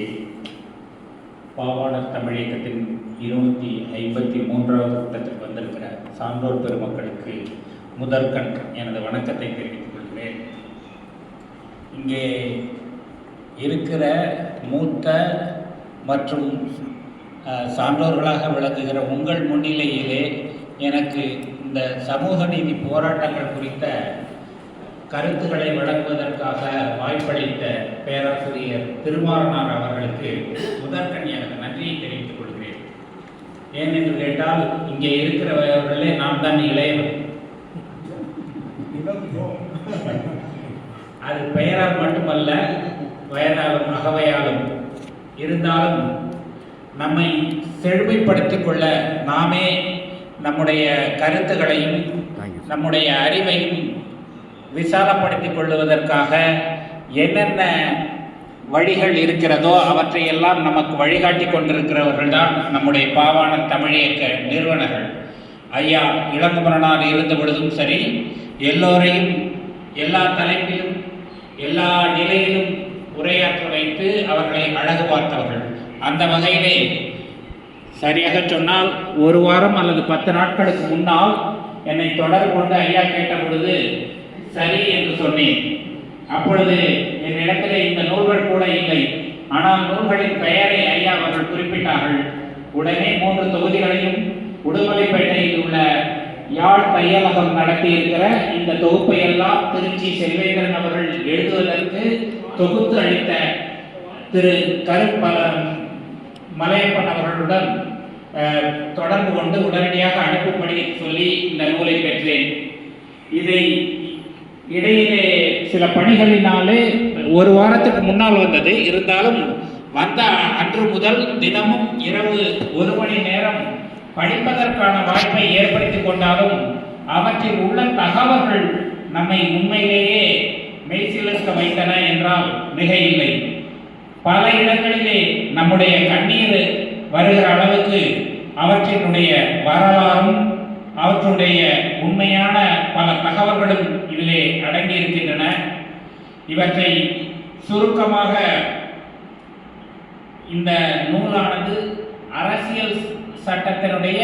இங்கே பாவாணர் தமிழ் இயக்கத்தின் 253வது கூட்டத்திற்கு வந்திருக்கிற சான்றோர் பெருமக்களுக்கு முதற்கண் எனது வணக்கத்தை தெரிவித்துக் கொள்கிறேன். இங்கே இருக்கிற மூத்த மற்றும் சான்றோர்களாக விளங்குகிற உங்கள் முன்னிலையிலே எனக்கு இந்த சமூக நீதி போராட்டங்கள் குறித்த கருத்துக்களை வழங்குவதற்காக வாய்ப்பளித்த பேராசிரியர் திருமாறனார் அவர்களுக்கு முதற்கண் எனக்கு நன்றியை தெரிவித்துக் கொள்கிறேன். ஏனென்று கேட்டால் இங்கே இருக்கிறவர்களே நாம் தான் இளையவர். அது பெயரால் மட்டுமல்ல, வயதாலும் அகவையாலும் இருந்தாலும் நம்மை செழுமைப்படுத்திக் கொள்ள நாமே நம்முடைய கருத்துக்களையும் நம்முடைய அறிவையும் விசாலப்படுத்திக் கொள்வதற்காக என்னென்ன வழிகள் இருக்கிறதோ அவற்றையெல்லாம் நமக்கு வழிகாட்டி கொண்டிருக்கிறவர்கள் தான் நம்முடைய பாவாணர் தமிழ் இயக்க நிறுவனர்கள். ஐயா இளங்குமரனார் இருந்த பொழுதும் சரி, எல்லோரையும் எல்லா தலைப்பிலும் எல்லா நிலையிலும் உரையாற்ற வைத்து அவர்களை அழகு பார்த்தவர்கள். அந்த வகையிலே சரியாக சொன்னால் ஒரு வாரம் அல்லது 10 நாட்களுக்கு முன்னால் என்னை தொடர்பு கொண்டு ஐயா கேட்ட பொழுது சரி என்று சொன்னேன். அப்பொழுது என்னிடத்தில் இந்த நூல்கள் கூட இல்லை, ஆனால் நூல்களின் பெயரை ஐயா அவர்கள் குறிப்பிட்டார்கள். உடனே 3 தொகுதிகளையும் உடுமலைப்பேட்டையில் உள்ள யாழ் தையலகம் நடத்தி இருக்கிற இந்த தொகுப்பை எல்லாம் திருச்சி செல்வேந்திரன் அவர்கள் எழுதுவதற்கு தொகுத்து அளித்த திரு மலையப்பன் அவர்களுடன் தொடர்பு கொண்டு உடனடியாக அனுப்பும்படி சொல்லி இந்த நூலை பெற்றேன். இதை இடையிலே சில பணிகளினாலே ஒரு வாரத்துக்கு முன்னால் வந்தது. இருந்தாலும் வந்த அன்று முதல் தினமும் இரவு 1 மணி நேரம் படிப்பதற்கான வாய்ப்பை ஏற்படுத்திக் கொண்டாலும் அவற்றில் உள்ள தகவல்கள் நம்மை உண்மையிலேயே மெய்சிலிருக்க வைத்தன என்றால் மிக இல்லை. பல இடங்களிலே நம்முடைய கண்ணீர் வருகிற அளவுக்கு அவற்றினுடைய வரலாறும் அவற்றுடைய உண்மையான பல தகவல்களும் இதிலே அடங்கி இருக்கின்றன. இவற்றை சுருக்கமாக இந்த நூலானது அரசியல் சட்டத்தினுடைய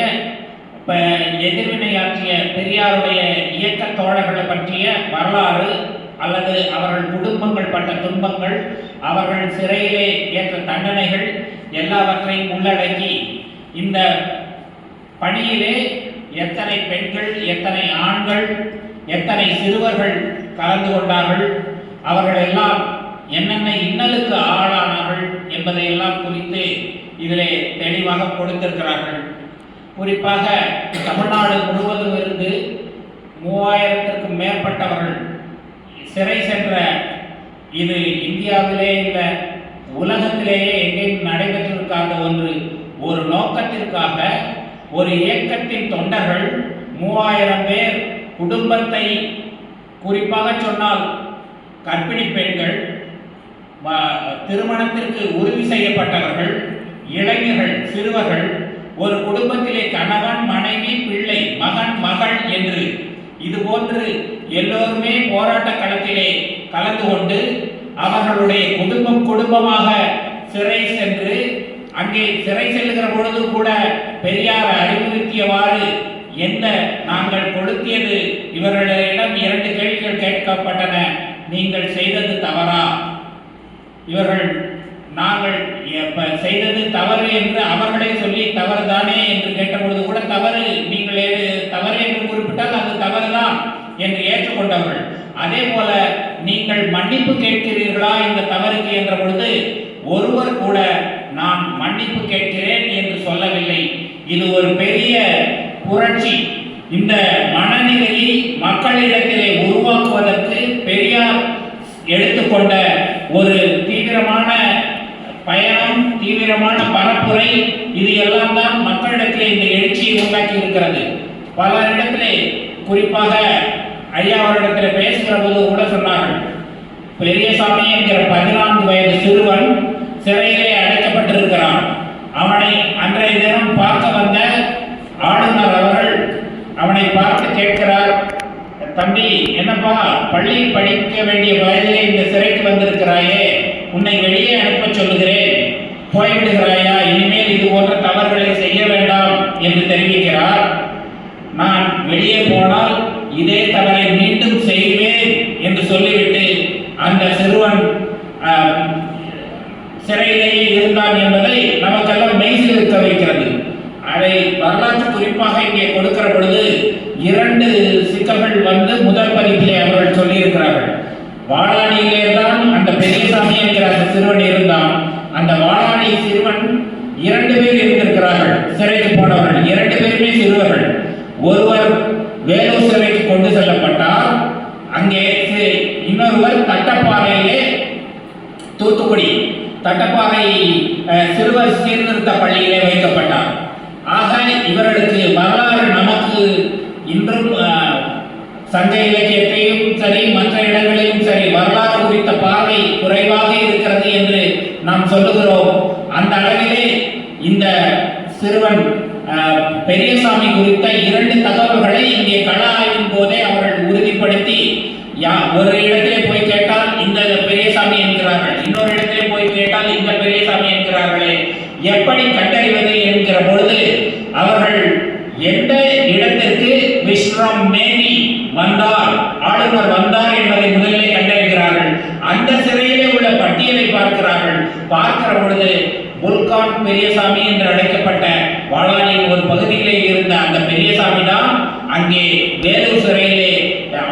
எதிர்வினையாற்றிய பெரியாருடைய இயக்க தோழர்களை பற்றிய வரலாறு அல்லது அவர்கள் குடும்பங்கள் பட்ட துன்பங்கள், அவர்கள் சிறையிலே ஏற்ற தண்டனைகள் எல்லாவற்றையும் உள்ளடக்கி இந்த பணியிலே எத்தனை பெண்கள், எத்தனை ஆண்கள், எத்தனை சிறுவர்கள் கலந்து கொண்டார்கள், அவர்கள் எல்லாம் என்னென்ன இன்னலுக்கு ஆளானார்கள் என்பதையெல்லாம் குறித்து இதிலே தெளிவாக கொடுத்திருக்கிறார்கள். குறிப்பாக தமிழ்நாடு முழுவதும் இருந்து 3000க்கும் மேற்பட்டவர்கள் சிறை சென்ற இது இந்தியாவிலே இல்லை, உலகத்திலேயே எங்கேயும் நடைபெற்றிருக்காத ஒன்று. ஒரு நோக்கத்திற்காக ஒரு இயக்கத்தின் தொண்டர்கள் 3000 பேர் குடும்பத்தை, குறிப்பாக சொன்னால் கர்ப்பிணி பெண்கள், திருமணத்திற்கு உறுதி செய்யப்பட்டவர்கள், இளைஞர்கள், சிறுவர்கள், ஒரு குடும்பத்திலே கணவன், மனைவி, பிள்ளை, மகன், மகள் என்று இதுபோன்று எல்லோருமே போராட்ட களத்திலே கலந்து கொண்டு அவர்களுடைய குடும்பமாக சிறை சென்று, அங்கே சிறை செல்லுகிற பொழுது கூட பெரியார் அறிவுறுத்தியவாறு என்ன நாங்கள் கொளுத்தியது, இவர்களிடம் 2 கேள்விகள் கேட்கப்பட்டன. நீங்கள் செய்தது தவறா? இவர்கள் நாங்கள் செய்தது தவறு என்று அவர்களே சொல்லி தவறுதானே என்று கேட்டபொழுது கூட தவறு, நீங்கள் தவறு என்று குறிப்பிட்டால் அது தவறுதான் என்று ஏற்றுக்கொண்டவர்கள். அதே போல நீங்கள் மன்னிப்பு கேட்கிறீர்களா இந்த தவறுக்கு என்ற பொழுது ஒருவர் கூட நான் மன்னிப்பு கேட்கிறேன் என்று சொல்லவில்லை. இது ஒரு பெரிய புரட்சி. இந்த மனநிலையை மக்களிடத்திலே உருவாக்குவதற்கு பெரியார் எடுத்துக்கொண்ட ஒரு தீவிரமான பயணம், தீவிரமான பரப்புரை, இது எல்லாம் தான் மக்களிடத்திலே இந்த எழுச்சியை உண்டாக்கி இருக்கிறது. பல இடத்திலே, குறிப்பாக ஐயா அவரிடத்தில் பேசுகிற போது கூட சொன்னார்கள், பெரியசாமி என்கிற 14 வயது சிறுவன் சிறையிலே அடைக்கப்பட்டிருக்கிறான். அவனை அன்றைய தினம் பார்க்க வந்த ஆளுநர் அவர்கள் அவனை பார்த்து கேட்கிறார், தம்பி என்னப்பா பள்ளியில் படிக்க வேண்டிய வயதிலே இந்த சிறைக்கு வந்திருக்கிறாயே, உன்னை வெளியே அனுப்ப சொல்லுகிறேன் போய்விடுகிறாயா, இனிமேல் இது போன்ற தவறுகளை செய்ய வேண்டாம் என்று தெரிவிக்கிறார். நான் வெளியே போனால் இதே தவறை மீண்டும் செய்வேன் என்று சொல்லிவிட்டு அந்த சிறுவன் சிறையிலேயே இருந்தான் என்பதை நமக்கெல்லாம் மெய்சில் இருக்க வைக்கிறது. அதை வரலாற்று குறிப்பாக இங்கே கொடுக்கிற பொழுது 2 சிக்கல்கள் வந்து முதல் பதிப்பிலே அவர்கள் சொல்லியிருக்கிறார்கள். வாளாடியிலே தான் அந்த பெரியசாமி என்கிற அந்த சிறுவன் இருந்தான். அந்த வாளாடி சிறுவன் 2 பேர் இருந்திருக்கிறார்கள். சிறைக்கு போனவர்கள் 2 பேருமே சிறுவர்கள். ஒருவர் வேலூர் சிறைக்கு கொண்டு செல்லப்பட்டார். அங்கே இன்னொருவர் தட்டப்பாறையிலே தூத்துக்குடி தட்டப்பாறை சிறுவர் சீர்திருத்த பள்ளியிலே வைக்கப்பட்டார். ஆக இவர்களுக்கு வரலாறு நமக்கு இன்றும் சங்க இலக்கியத்தையும் சரி மற்ற இடங்களிலும் சரி வரலாறு குறித்த பார்வை குறைவாக இருக்கிறது என்று நாம் சொல்லுகிறோம். அந்த அளவிலே இந்த சிறுவன் பெரியசாமி குறித்த 2 தகவல்களை இங்கே கள ஆய்வின் போதே அவர்கள் உறுதிப்படுத்தி ஒரு இடத்திலே போய் கேட்டால் இந்த பெரியசாமி என்கிறார்கள், இன்னொரு இடத்திலே போய் கேட்டால் இந்த பெரியசாமி என்கிறார்களே, எப்படி கண்டறிவது என்கிற பொழுது அவர்கள் எந்த இடத்திற்கு விஸ்ரம் மேனி வந்தார், ஆளுநர் வந்தார் என்பதை முதலிலே கண்டறிகிறார்கள். அந்த சிறையிலே உள்ள பட்டியலை பார்க்கிறார்கள். பார்க்கிற பொழுது புல்கான் பெரியசாமி என்று அழைக்கப்பட்ட வாளானியின் ஒரு பகுதியிலே இருந்த அந்த பெரியசாமி தான் அங்கே வேலூர் சிறையிலே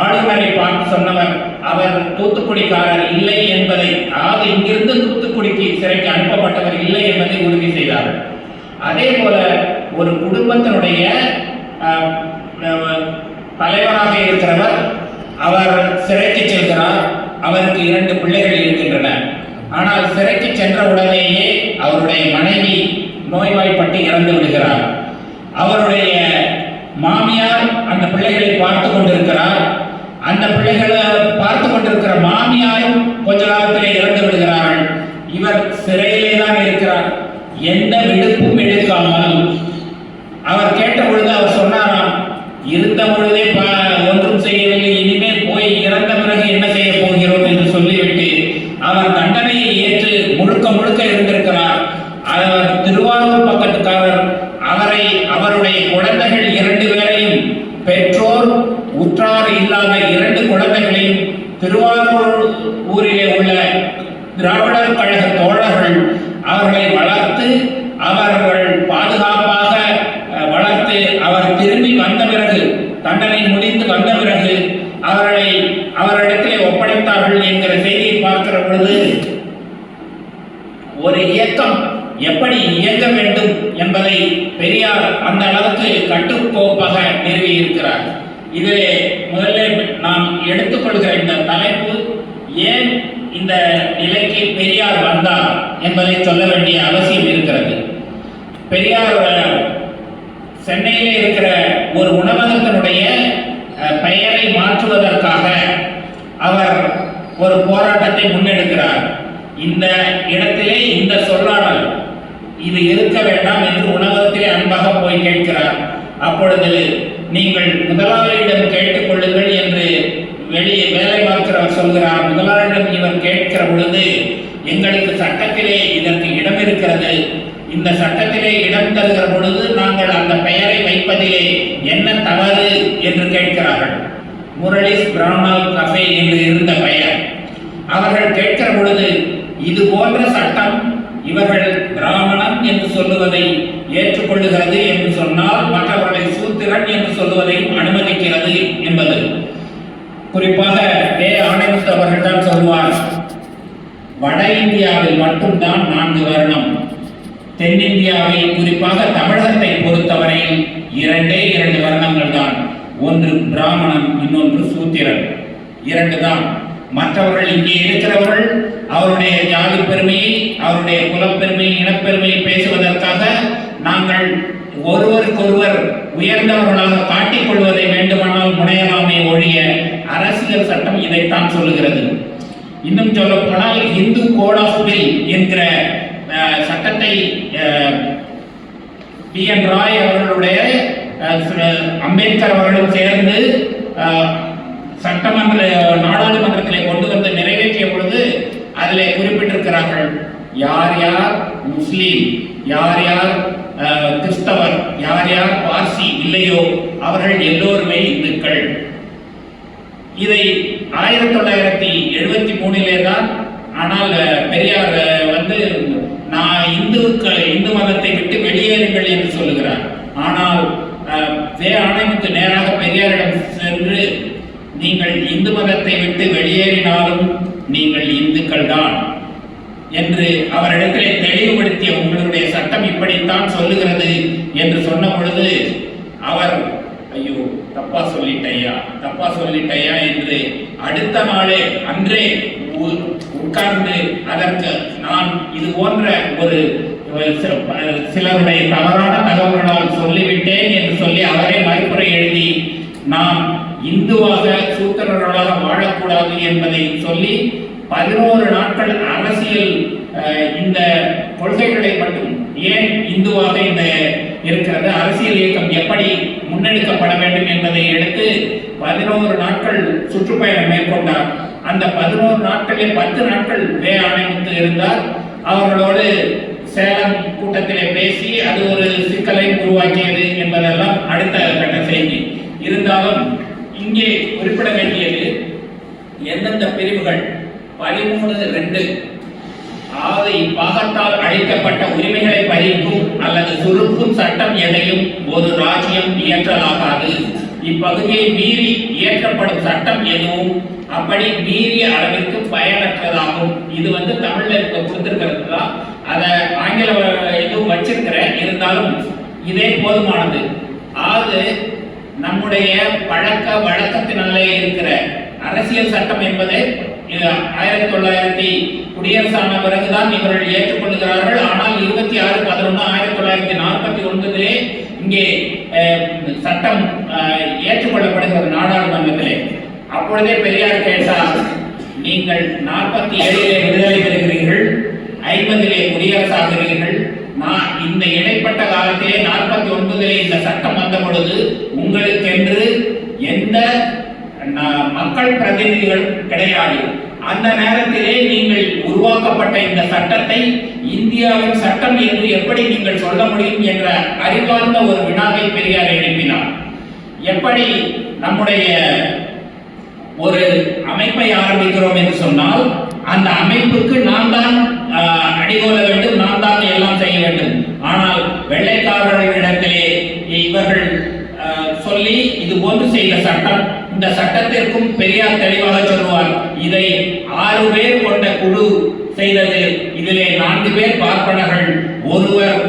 ஆளுநரை பார்த்து சொன்னவர். அவர் தூத்துக்குடிக்காரர் இல்லை என்பதை, அதாவது இங்கிருந்து தூத்துக்குடிக்கு சிறைக்கு அனுப்பப்பட்டவர் இல்லை என்பதை உறுதி செய்தார்கள். அதே போல ஒரு குடும்பத்தினுடைய தலைவராக இருக்கிறவர் அவர் சிறைக்கு செல்கிறார். அவருக்கு 2 பிள்ளைகள் இருக்கின்றன. ஆனால் சிறைக்கு சென்ற உடனேயே அவருடைய மனைவி நோய்வாய்ப்பட்டு இறந்து விடுகிறார். அவருடைய மாமியார் அந்த பிள்ளைகளை பார்த்து கொண்டிருக்கிறார். அந்த பிள்ளைகளை பார்த்து கொண்டிருக்கிற மாமியாரும் கொஞ்ச காலத்திலே இறந்து விடுகிறார்கள். இவர் சிறையிலே தான் இருக்கிறார். எந்த விடுப்பும் எடுக்காமல் அவர் கேட்ட பொழுது அவர் சொன்னாராம், இருந்த பொழுதே ஒன்றும் செய்யவில்லை, இனிமேல் போய் இறந்த பிறகு என்ன செய்ய போகிறோம் என்று சொல்லிவிட்டு அவர் தண்டனையை ஏற்று முழுக்க முழுக்க இருந்திருக்கிறார். அவர் திருவாரூர் பக்கத்துக்காரர். அவருடைய குழந்தைகள் 2 பேரையும், பெற்றோர் உற்றார் இல்லாத 2 குழந்தைகளையும் திருவாரூர் ஊரிலே உள்ள திராவிடர் கழக தோழர்கள் அவர்களை வளர்த்து அவர்கள் பாதுகாப்பாக வளர்த்து அவர் திரும்பி வந்த பிறகு, தண்டனை முடிந்து வந்த பிறகு அவரிடத்திலே ஒப்படைத்தார்கள் என்கிற செய்தியை பார்க்கிற பொழுது ஒரு இயக்கம் எப்படி இயங்க வேண்டும் என்பதை பெரியார் அந்த அளவுக்கு கட்டுக்கோப்பாக நிறுவியிருக்கிறார். இதிலே முதல்ல நாம் எடுத்துக்கொள்கிற இந்த தலைப்பு, ஏன் இந்த நிலைக்கு பெரியார் வந்தார் என்பதை சொல்ல வேண்டிய அவசியம் இருக்கிறது. பெரியார் சென்னையிலே இருக்கிற ஒரு உணவகத்தினுடைய பெயரை மாற்றுவதற்காக அவர் ஒரு போராட்டத்தை முன்னெடுக்கிறார். இந்த இடத்திலே இந்த சொல்லாடல் இது இருக்க வேண்டாம் என்று உணவகத்திலே அன்பாக போய் கேட்கிறார். அப்பொழுது நீங்கள் முதலாளியிடம் கேட்டுக் கொள்ளுங்கள் என்று வெளியே வேலை பார்க்கிறவர் சொல்கிறார். முதலாளியிடம் இவர் கேட்கிற பொழுது, எங்களுக்கு சட்டத்திலே இதற்கு இடம் இருக்கிறது, இந்த சட்டத்திலே இடம் தருகிற பொழுது நாங்கள் அந்த பெயரை வைப்பதிலே என்ன தவறு என்று கேட்கிறார்கள். முரளிஸ் பிராமல் கஃபே என்று இருந்த பெயர். அவர்கள் கேட்கிற பொழுது, இது போன்ற சட்டம் இவர்கள் பிராமணன் என்று சொல்லுவதை ஏற்றுக்கொள்ளுகிறது என்று சொன்னால் மற்றவர்களை சூத்திரன் என்று சொல்லுவதையும் அனுமதிக்கிறது என்பது. குறிப்பாக ஆணைமுத்து அவர்கள் தான் சொல்வார், வட இந்தியாவில் மட்டும்தான் 4 வர்ணம், தென்னிந்தியாவில் குறிப்பாக தமிழகத்தை பொறுத்தவரையில் 2 வர்ணங்கள் தான். ஒன்று பிராமணன், இன்னொன்று சூத்திரன், 2 தான். மற்றவர்கள் இங்கே இருக்கிறவர்கள் அவருடைய ஜாதி பெருமையை, அவருடைய குலப்பெருமையை, இனப்பெருமையை பேசுவதற்காக நாங்கள் ஒருவருக்கொருவர் உயர்ந்தவர்களாக காட்டிக் கொள்வதை வேண்டுமானால் முனையலாமே ஒழிய அரசியல் சட்டம் இதைத்தான் சொல்லுகிறது. இன்னும் சொல்ல போனால் இந்து கோட் ஆஃப் பில் என்கிற சட்டத்தை பி.என். ராய் அவர்களுடைய அம்பேத்கர் அவர்களும் சேர்ந்து நாடாளுமன்றத்திலே கொண்டு வந்து நிறைவேற்றிய பொழுது அதிலே குறிப்பிட்டிருக்கிறார்கள், யார் யார் முஸ்லீம், யார் யார் கிறிஸ்தவர், யார் யார் பார்சி இல்லையோ அவர்கள் எல்லோருமே இந்துக்கள். இதை 1973 தான். ஆனால் பெரியார் நான் இந்து மதத்தை விட்டு வெளியேறுங்கள் என்று சொல்லுகிறார். ஆனால் ஆணைமுத்து நேராக பெரியாரிடம் சென்று, நீங்கள் இந்து மதத்தை விட்டு வெளியேறினாலும் நீங்கள் இந்துக்கள் தான் என்று அவரிடத்திலே தெளிவுபடுத்திய, உங்களுடைய சட்டம் இப்படித்தான் சொல்லுகிறது என்று சொன்ன பொழுது அவர், ஐயோ தப்பா சொல்லிட்டையா என்று அடுத்த நாளே அன்றே உட்கார்ந்து அதற்கு நான் இது போன்ற ஒரு சிலருடைய தவறான தகவல்களால் சொல்லிவிட்டேன் என்று சொல்லி அவரே மறுப்புரை எழுதி, நாம் இந்துவாக சூத்திரர்களாக வாழக்கூடாது என்பதை சொல்லி 11 நாட்கள் அரசியல் இந்த கொள்கைகளை மட்டும், ஏன் இந்துவாக இந்த இருக்கிறது, அரசியல் இயக்கம் எப்படி முன்னெடுக்கப்பட வேண்டும் என்பதை எடுத்து 11 நாட்கள் சுற்றுப்பயணம் மேற்கொண்டார். அந்த 11 நாட்களில் 10 நாட்கள் ஆணைமுத்து இருந்தார். அவர்களோடு சேலம் கூட்டத்திலே பேசி அது ஒரு சிக்கலை உருவாக்கியது என்பதெல்லாம் அடுத்த கட்ட செய்தி. இருந்தாலும் இங்கே குறிப்பிட வேண்டியது, எந்தெந்த பிரிவுகள் 13(2) அதாவது இப்பாகத்தால் அளிக்கப்பட்ட உரிமைகளை பறிக்கும் அல்லது சுருக்கும் சட்டம் எதையும் ஒரு ராஜ்யம் இயற்றலாகாது. இப்பகுதியை மீறி இயற்றப்படும் சட்டம் எதுவும் அப்படி மீறிய அளவிற்கு பயனற்றதாகும். இது தமிழ்ல கொடுத்திருக்கிறது தான். அதை ஆங்கில இதுவும் வச்சிருக்கிறேன், இருந்தாலும் இதே போதுமானது. அதாவது நம்முடைய பழக்க வழக்கத்தினாலே இருக்கிற அரசியல் சட்டம் என்பது 1900 குடியரசான பிறகுதான் இவர்கள் ஏற்றுக்கொள்கிறார்கள். ஆனால் 26/11/1949 இங்கே சட்டம் ஏற்றுக்கொள்ளப்படுகிறது நாடாளுமன்றத்திலே. அப்பொழுதே பெரியார் கேட்டார், நீங்கள் 47 விடுதலை பெறுகிறீர்கள், 50 குடியரசாகிறீர்கள், நான் இந்த இடைப்பட்ட காலத்திலே 49 இந்த சட்டம் வந்த பொழுது உங்களுக்கென்று எந்த மக்கள் பிரதிநிதிகள் கிடையாது. அந்த நேரத்திலே நீங்கள் உருவாக்கப்பட்ட இந்த சட்டத்தை இந்தியாவின் சட்டம் என்று எப்படி நீங்கள் சொல்ல முடியும் என்ற அறிவார்ந்த ஒரு வினாவை பெரியார் எழுப்பினார். எப்படி நம்முடைய ஒரு அமைப்பை ஆரம்பிக்கிறோம் என்று சொன்னால் அந்த அமைப்புக்கு நான் தான் அடிகோல வேண்டும், நான் தான் எல்லாம் செய்ய வேண்டும். ஆனால் வெள்ளைக்காரர்களிடத்திலே இவர்கள் சொல்லி இது போன்று செய்த சட்டம், இந்த சட்டத்திற்கும் பெரியார் தெளிவாக சொல்லுவார், இதை 6 பேர் கொண்ட குழு செய்தது. இதிலே 4 பேர் பார்ப்பனர்கள், ஒருவர்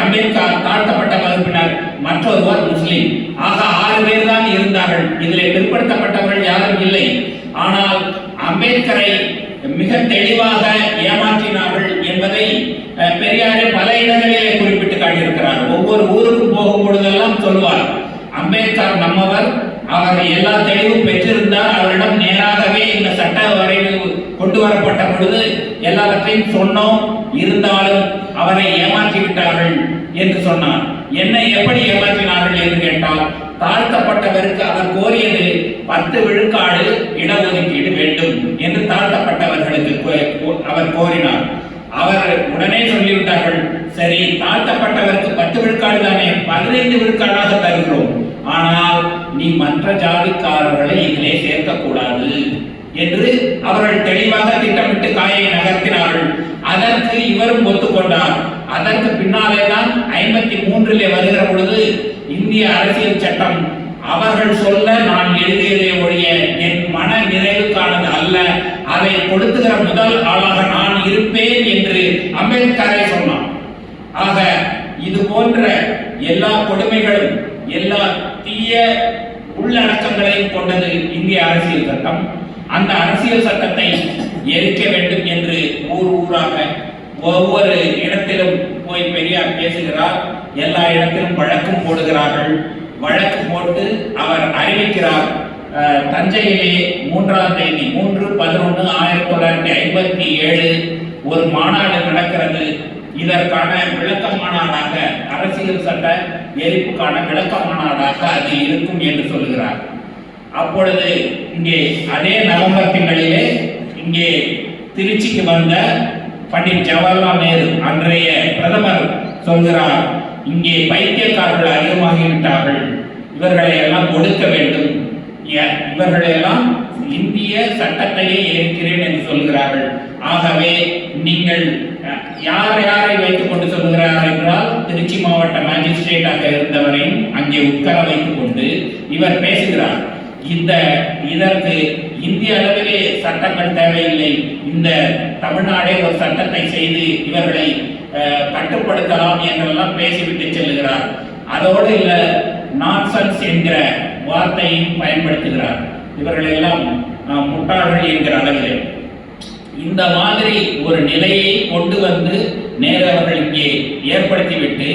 அம்பேத்கர் தாழ்த்தப்பட்ட வகுப்பினர், மற்றொருவர் முஸ்லிம். ஆக 6 பேர் தான் இருந்தார்கள். இதிலே பிற்படுத்தப்பட்டவர்கள் யாரும் இல்லை. ஆனால் அம்பேத்கரை மிக தெளிவாக ஏமாற்றினார்கள் என்பதை பெரியாரே பல இடங்களிலே குறிப்பிட்டு காட்டியிருக்கிறார். ஒவ்வொரு ஊருக்கும் போகும் பொழுதெல்லாம் சொல்லுவார், அம்பேத்கர் நம்மவர், அவர் எல்லா தெளிவும் பெற்றிருந்தார், அவரிடம் நேராகவே இந்த சட்ட வரைவு கொண்டு வரப்பட்ட பொழுது எல்லாவற்றையும் சொன்னோம், இருந்தாலும் அவரை ஏமாற்றிவிட்டார்கள் என்று சொன்னார். என்னை எப்படி ஏமாற்றினார்கள் என்று கேட்டால், தாழ்த்தப்பட்டவருக்கு அவர் கோரியது 10 விழுக்காடு இடஒதுக்கீடு வேண்டும் என்று தாழ்த்தப்பட்டவர்களுக்கு அவர் கோரினார். அவர் உடனே சொல்லிவிட்டார்கள், சரி தாழ்த்தப்பட்டவருக்கு 10 விழுக்காடு தானே, 15 விழுக்காடாக தருகிறோம், ஆனால் நீ மற்ற ஜாதிக்காரர்களை இதிலே சேர்க்கக்கூடாது என்று அவர்கள் தெளிவாக திட்டமிட்டு காயை நகர்த்தினார்கள். அதற்கு இவரும் ஒத்துக்கொண்டார். அதற்கு பின்னாலே தான் 53 வருகிற பொழுது இந்திய அரசியல் சட்டம் அவர்கள் சொல்ல நான் எழுதியதை ஒழிய என் மன நிறைவுக்கானது அல்ல, அதை கொடுத்துகிற முதல் ஆளாக நான் இருப்பேன் என்று அம்பேத்கரை சொன்னார். ஆக இது போன்ற எல்லா கொடுமைகளும் எல்லா தீய உள்ளடக்கங்களையும் கொண்டது இந்திய அரசியல் சட்டம். அந்த அரசியல் சட்டத்தை எரிக்க வேண்டும் என்று ஊராக ஒவ்வொரு இடத்திலும் போய் பெரியார் பேசுகிறார். எல்லா இடத்திலும் வழக்கும் போடுகிறார்கள். வழக்கு போட்டு அவர் அறிவிக்கிறார். தஞ்சையிலே 3ஆம் தேதி 3/11/1957 ஒரு மாநாடு நடக்கிறது. இதற்கான விளக்க மாநாடாக, அரசியல் சட்ட எரிப்புக்கான விளக்க மாநாடாக அது இருக்கும் என்று சொல்கிறார். அப்பொழுது இங்கே அதே நவம்பர் திங்களிலே இங்கே திருச்சிக்கு வந்த பண்டிட் ஜவஹர்லால் நேரு அன்றைய பிரதமர் சொல்கிறார், இங்கே பைத்தியக்காரர்கள் அதிகமாகிவிட்டார்கள், இவர்களை எல்லாம் ஒடுக்க வேண்டும், இவர்களை எல்லாம் இந்திய சட்டத்தையே ஏற்கிறேன் என்று சொல்கிறார்கள். ஆகவே நீங்கள் யாரை வைத்துக் கொண்டு சொல்கிறார் என்றால், திருச்சி மாவட்ட மேஜிஸ்ட்ரேட்டாக இருந்தவரையும் அங்கே உட்கார வைத்துக் கொண்டு இவர் பேசுகிறார். இதற்கு இந்திய அளவிலே சட்டங்கள் தேவையில்லை, இந்த தமிழ்நாடே ஒரு சட்டத்தை செய்து இவர்களை கட்டுப்படுத்தலாம் என்றெல்லாம் பேசிவிட்டு செல்லுகிறார். அதோடு இல்ல நான்சென்ஸ் என்கிற வார்த்தையும் பயன்படுத்துகிறார். இவர்கள் எல்லாம் முட்டாள்கள் என்கிற அளவில் இந்த மாதிரி ஒரு நிலையை கொண்டு வந்து நேரு அவர்கள் இங்கே ஏற்படுத்திவிட்டு,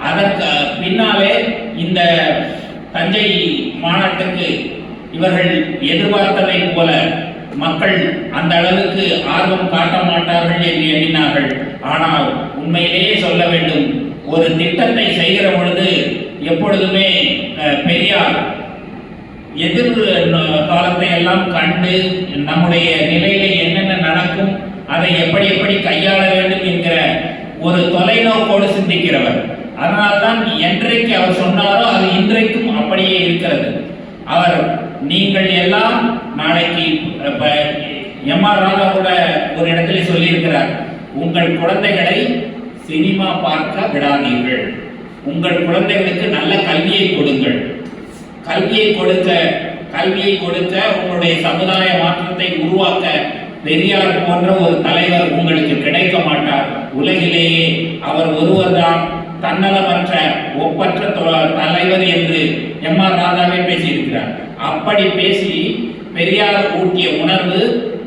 அதற்கு பின்னாலே இந்த தஞ்சை மாநாட்டுக்கு இவர்கள் எதிர்பார்த்ததை போல மக்கள் அந்த அளவுக்கு ஆர்வம் காட்ட மாட்டார்கள் என்று எண்ணினார்கள். ஆனால் உண்மையிலேயே சொல்ல வேண்டும், ஒரு திட்டத்தை செய்கிற பொழுது எப்பொழுதுமே பெரியார் எதிர் காலத்தை எல்லாம் கண்டு நம்முடைய நிலையில என்னென்ன நடக்கும், அதை எப்படி எப்படி கையாள வேண்டும் என்கிற ஒரு தொலைநோக்கோடு சிந்திக்கிறவர். அதனால்தான் என்றைக்கு அவர் சொன்னாரோ அது இன்றைக்கும் அப்படியே இருக்கிறது. அவர் நீங்கள் எல்லாம் நாளைக்கு எம்.ஆர். ராதா கூட ஒரு இடத்துல சொல்லியிருக்கிறார், உங்கள் குழந்தைகளை சினிமா பார்க்க விடாதீர்கள், உங்கள் குழந்தைகளுக்கு நல்ல கல்வியை கொடுங்கள், கல்வியை கொடுக்க உங்களுடைய சமுதாய மாற்றத்தை உருவாக்க பெரியார் போன்ற ஒரு தலைவர் உங்களுக்கு கிடைக்க மாட்டார். உலகிலேயே அவர் ஒருவர்தான் தன்னலமற்ற ஒப்பற்ற தலைவர் என்று எம்.ஆர். ராதாவே பேசியிருக்கிறார். அப்படி பேசி பெரியார் ஊட்டிய உணர்வு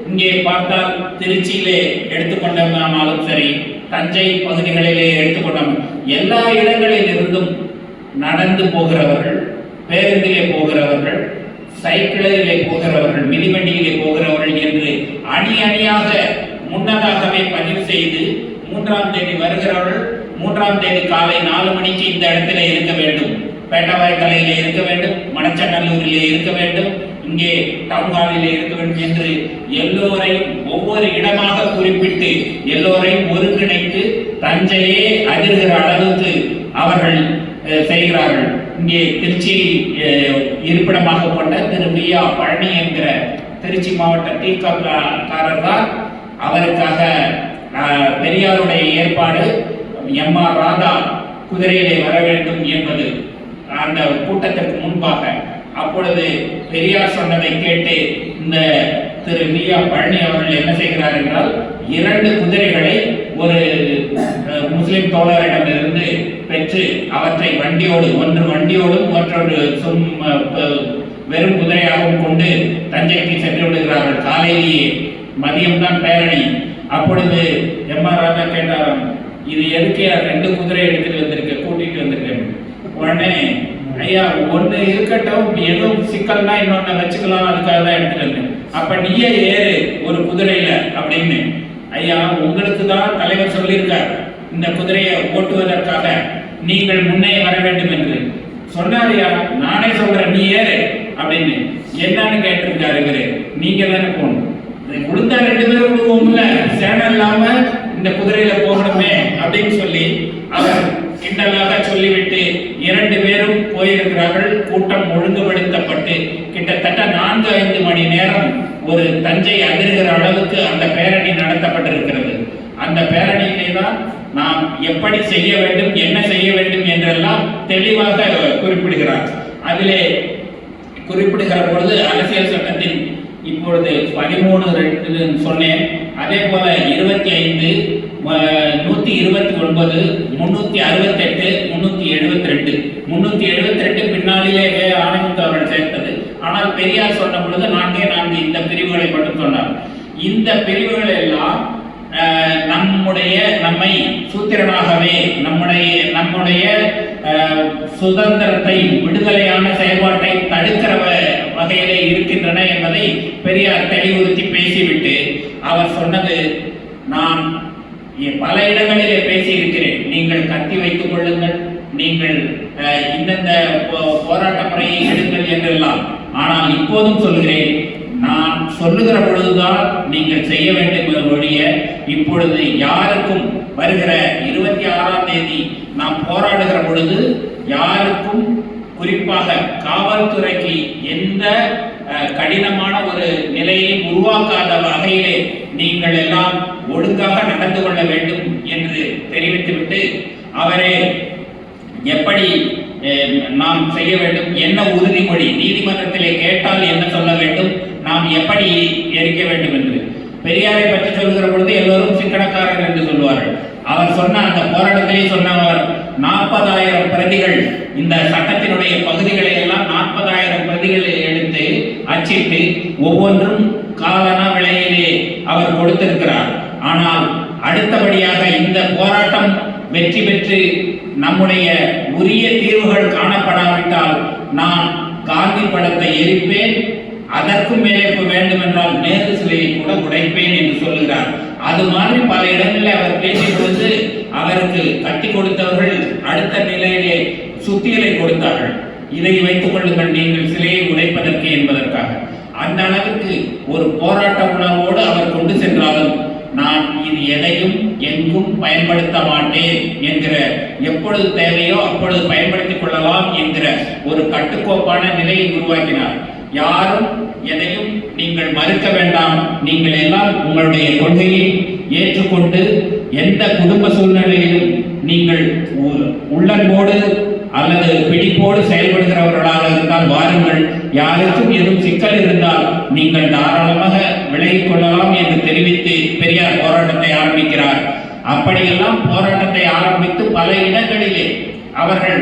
இங்கே பார்த்தால் திருச்சியிலே எடுத்துக்கொண்டாலும் சரி, தஞ்சை பகுதிகளிலே எடுத்துக்கொண்டால் எல்லா இடங்களில் இருந்தும் நடந்து போகிறவர்கள், பேருந்திலே போகிறவர்கள், சைக்கிளிலே போகிறவர்கள், மிதிவண்டியிலே போகிறவர்கள் என்று அணி அணியாக முன்னதாகவே பதிவு செய்து 3ஆம் தேதி வருகிறவர்கள் 3ஆம் தேதி காலை 4 மணிக்கு இந்த இடத்திலே இருக்க வேண்டும், பேட்டவாய்க்கலையிலே இருக்க வேண்டும், மணச்சநல்லூரிலே இருக்க வேண்டும், இங்கே டவுன்ஹாலிலே இருக்க வேண்டும் என்று எல்லோரையும் ஒவ்வொரு இடமாக குறிப்பிட்டு எல்லோரையும் ஒருங்கிணைத்து தஞ்சையே அதிர்கிற அளவுக்கு அவர்கள் செய்கிறார்கள். இங்கே திருச்சி இருப்பிடமாக கொண்ட திரு பியா பழனி என்கிற திருச்சி மாவட்ட திகாரர் தான் அவருக்காக பெரியாருடைய ஏற்பாடு எம்.ஆர். ராதா குதிரையிலே வர வேண்டும் என்பது அந்த கூட்டத்திற்கு முன்பாக. அப்பொழுது பெரியார் சொன்னதை கேட்டு இந்த திரு பியா பழனி அவர்கள் என்ன செய்கிறார் என்றால், 2 குதிரைகளை ஒரு முஸ்லிம் தோழரிடமிருந்து பெற்று அவற்றை ஒன்று வண்டியோடும் மற்றொரு வெறும் குதிரையாகவும் கொண்டு தஞ்சைக்கு சென்று விடுகிறார்கள். காலையிலேயே மதியம்தான் பேரணி. அப்பொழுது எம்.ஆர். ராதா கேட்டாராம், இது எதுக்கு 2 குதிரை எடுத்துட்டு வந்திருக்க, கூட்டிட்டு வந்திருக்கேன். உடனே ஐயா ஒன்று இருக்கட்டும், எதுவும் சிக்கல்னா இன்னொன்னு வச்சுக்கலாம், அதுக்காக தான் எடுத்துட்டு வந்தேன். அப்ப நீயே ஏறு ஒரு குதிரையில அப்படின்னு. ஐயா உங்களுக்கு தான் தலைவர் சொல்லியிருக்கார் இந்த குதிரையை ஓட்டுவதற்காக நீங்கள் முன்னே வர வேண்டும் என்று சொன்னாரியா. நானே சொல்றேன் நீ ஏறு அப்படின்னு. என்னன்னு கேட்டிருக்காரு இவரு, நீங்க தானே போகணும், கொடுத்தா 2 பேரும் விடுவோம்ல, சேனம் இல்லாம இந்த குதிரையில போகணுமே அப்படின்னு சொல்லி அவர் கிண்டலாக சொல்லிவிட்டு 2 பேரும் போயிருக்கிறார்கள். கூட்டம் ஒழுங்குபடுத்தப்பட்டு கிட்டத்தட்ட 4-5 மணி நேரம் ஒரு தஞ்சை அதிர்கிற அளவுக்கு அந்த பேரணி நடத்தப்பட்டிருக்கிறது. அந்த பேரணியிலே தான் நாம் எப்படி செய்ய வேண்டும், என்ன செய்ய வேண்டும் என்றெல்லாம் தெளிவாக குறிப்பிடுகிறார். அதிலே குறிப்பிடுகிற பொழுது அரசியல் சட்டத்தின் இப்பொழுது 13 சொன்னேன். அதே போல 25, 129, 368, 372, 372 பின்னாலேயே ஆணையத்து அவர்கள் சேர்த்தது. ஆனால் பெரியார் சொன்ன பொழுது 4 இந்த பிரிவுகளை மட்டும் சொன்னார். இந்த பிரிவுகள் எல்லாம் நம்மை சூத்திரனாகவே நம்முடைய சுதந்திரத்தை, விடுதலையான செயல்பாட்டை தடுக்கிற வகையிலே இருக்கின்றன என்பதை பெரியார் தெளிவுறுத்தி பேசிவிட்டு அவர் சொன்னது, நான் பல இடங்களிலே பேசியிருக்கிறேன், நீங்கள் கத்தி வைத்துக் கொள்ளுங்கள், நீங்கள் இந்தந்த போராட்ட முறையை எடுங்கள் என்றெல்லாம். ஆனால் இப்போதும் சொல்கிறேன், நான் சொல்லுகிற பொழுதுதான் நீங்கள் செய்ய வேண்டும் ஒழிய இப்பொழுது யாருக்கும் வருகிற 26ஆம் தேதி நாம் போராடுகிற பொழுது யாருக்கும், குறிப்பாக காவல்துறைக்கு எந்த கடினமான ஒரு நிலையை உருவாக்காத வகையிலே நீங்கள் எல்லாம் ஒழுங்காக நடந்து கொள்ள வேண்டும் என்று தெரிவித்துவிட்டு, அவரே எப்படி நாம் செய்ய வேண்டும், என்ன உறுதிமொழி நீதிமன்றத்திலே கேட்டால் என்ன சொல்ல வேண்டும், நாம் எப்படி எரிக்க வேண்டும் என்று. பெரியாரை பற்றி சொல்லுகிற பொழுது எல்லோரும் சிக்கனக்காரர் என்று சொல்வார்கள். அவர் சொன்ன அந்த போராட்டத்திலே சொன்னவர் 40,000 பிரதிகள், இந்த சட்டத்தினுடைய பகுதிகளை எல்லாம் 40,000 பிரதிகளை எடுத்து அச்சிட்டு ஒவ்வொன்றும் காலனா விலையிலே அவர் கொடுத்திருக்கிறார். ஆனால் அடுத்தபடியாக இந்த போராட்டம் வெற்றி பெற்று நம்முடைய உரிய தீர்வுகள் காணப்படாவிட்டால் நான் காந்தி படத்தை எரிப்பேன், அதற்கும் மேலே வேண்டும் என்றால் நேரு சிலையை கூட உடைப்பேன் என்று சொல்லுகிறார். அது மாதிரி பல இடங்களில் அவர் பேசிய பொழுது அவருக்கு கட்டி கொடுத்தவர்கள் அடுத்த நிலையிலே சுத்தியலை கொடுத்தார்கள். இதை வைத்துக் கொள்ளுங்கள் நீங்கள் சிலையை உடைப்பதற்கு என்பதற்காக. அந்த அளவுக்கு ஒரு போராட்ட உணர்வோடு அவர் கொண்டு சென்றாலும் நான் இது எதையும் எங்கும் பயன்படுத்த மாட்டேன் என்கிற, எப்பொழுது தேவையோ அப்பொழுது பயன்படுத்திக் கொள்ளலாம் என்கிற ஒரு கட்டுக்கோப்பான நிலையை உருவாக்கினார். யாரும் எதையும் நீங்கள் மறுக்க வேண்டாம், நீங்கள் எல்லாம் உங்களுடைய கொள்கையை ஏற்றுக்கொண்டு எந்த குடும்ப சூழ்நிலையிலும் நீங்கள் உள்ளன்போடு அல்லது பிடிப்போடு செயல்படுகிறவர்களாக இருந்தால் வாருங்கள், யாருக்கும் எதுவும் சிக்கல் இருந்தால் நீங்கள் தாராளமாக விலகிக் கொள்ளலாம் என்று தெரிவித்து பெரியார் போராட்டத்தை ஆரம்பிக்கிறார். அப்படியெல்லாம் போராட்டத்தை ஆரம்பித்து பல இடங்களிலே அவர்கள்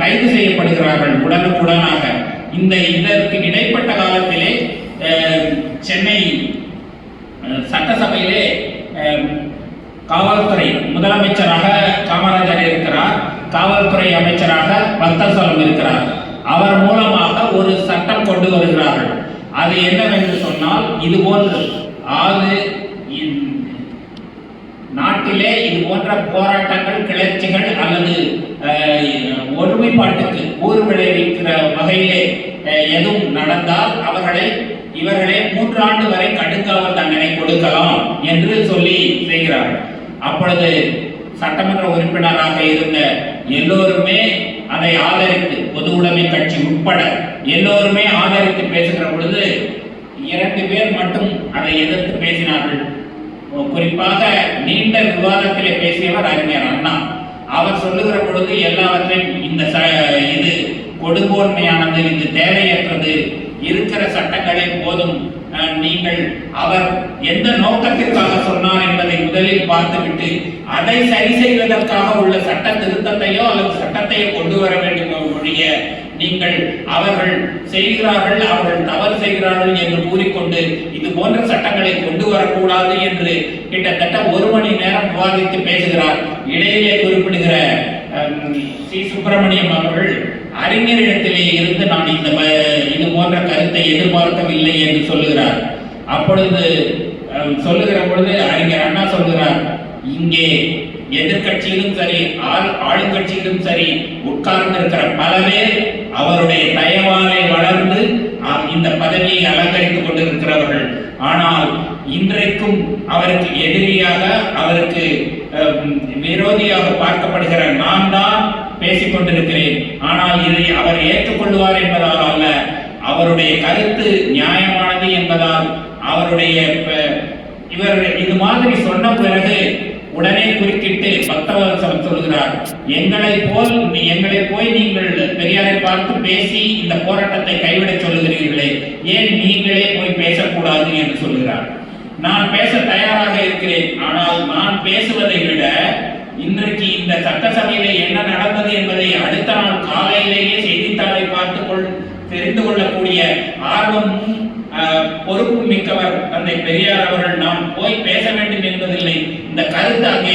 கைது செய்யப்படுகிறார்கள் உடனுக்குடனாக. இதற்கு இடைப்பட்ட காலத்திலே சென்னை சட்டசபையிலே காவல்துறை முதலமைச்சராக காமராஜர் இருக்கிறார், காவல்துறை அமைச்சராக பக்தசலம் இருக்கிறார். அவர் மூலமாக ஒரு சட்டம் கொண்டு வருகிறார்கள். அது என்னவென்று சொன்னால், இது போன்று நாட்டிலே இது போன்ற போராட்டங்கள், கிளர்ச்சிகள் அல்லது ஒருமைப்பாட்டுக்கு ஊறு விளைவிக்கிற வகையிலே எதுவும் நடந்தால் இவர்களை 3 ஆண்டு வரை கடுங்காவல் தண்டனை கொடுக்கலாம் என்று சொல்லி செய்கிறார்கள். அப்பொழுது சட்டமன்ற உறுப்பினராக இருந்த எல்லோருமே அதை ஆதரித்து, பொது உடைமை கட்சி உட்பட எல்லோருமே ஆதரித்து பேசுகிற பொழுது 2 பேர் மட்டும் அதை எதிர்த்து பேசினார்கள். குறிப்பாக நீண்ட விவாதத்திலே பேசியவர் அறிஞர் அண்ணா. அவர் சொல்லுகிற பொழுது எல்லாவற்றையும் இது கொடுங்கோன்மையானது, இது தேவையற்றது, இருக்கிற சட்டங்களே போதும், நீங்கள் அவர் எந்த நோக்கத்திற்காக சொன்னார் என்பதை முதலில் பார்த்துவிட்டு அதை சரி செய்வதற்காக உள்ள சட்ட திருத்தத்தையோ அல்லது சட்டத்தையோ கொண்டு வர வேண்டும் ஒழிய நீங்கள் அவர்கள் செய்கிறார்கள், அவர்கள் தவறு செய்கிறார்கள் என்று கூறிக்கொண்டு இது போன்ற சட்டங்களை கொண்டு வரக்கூடாது என்று கிட்டத்தட்ட 1 மணி நேரம் விவாதித்து பேசுகிறார். இடையிலே குறிப்பிடுகிற சி. சுப்பிரமணியம் அவர்கள் அறிஞரிடத்திலே இருந்து நான் இது போன்ற கருத்தை எதிர்பார்க்கவில்லை என்று சொல்லுகிறார். அப்பொழுது சொல்லுகிற பொழுது அறிஞர் அண்ணா சொல்கிறார், இங்கே எதிர்கட்சியிலும் சரி ஆளுங்கட்சியிலும் சரி உட்கார்ந்து இருக்கிற பல பேர் அவருடைய தயவாலை வளர்ந்து இந்த பதவியை அலங்கரித்துக் கொண்டிருக்கிறவர்கள். ஆனால் இன்றைக்கும் அவருக்கு எதிரியாக, அவருக்கு விரோதியாக பார்க்கப்படுகிற நான் தான் பேசிக் கொண்டிருக்கிறேன். ஆனால் இதை அவர் ஏற்றுக்கொள்வார் என்பதால் அல்ல, அவருடைய கருத்து நியாயமானது என்பதால் இவர் இது மாதிரி சொன்ன பிறகு உடனே குறுக்கிட்டு பக்தவத்சலம் சொல்கிறார், எங்களை போய் நீங்கள் பெரியாரை பார்த்து பேசி இந்த போராட்டத்தை கைவிட சொல்லுகிறீர்களே, ஏன் நீங்களே போய் பேசக்கூடாது என்று சொல்கிறார். நான் பேச தயாராக இருக்கிறேன், ஆனால் நான் பேசுவதை விட இன்றைக்கு இந்த சட்டசபையிலே என்ன நடந்தது என்பதை அடுத்த நாள் காலையிலேயே செய்தித்தாளை தெரிந்து கொள்ளக்கூடிய ஆர்வமும் பொறுப்பும் மிக்கவர் தந்தை பெரியார் அவர்கள். நாம் போய் பேச வேண்டும் என்பதில்லை, இந்த கருத்து அங்கே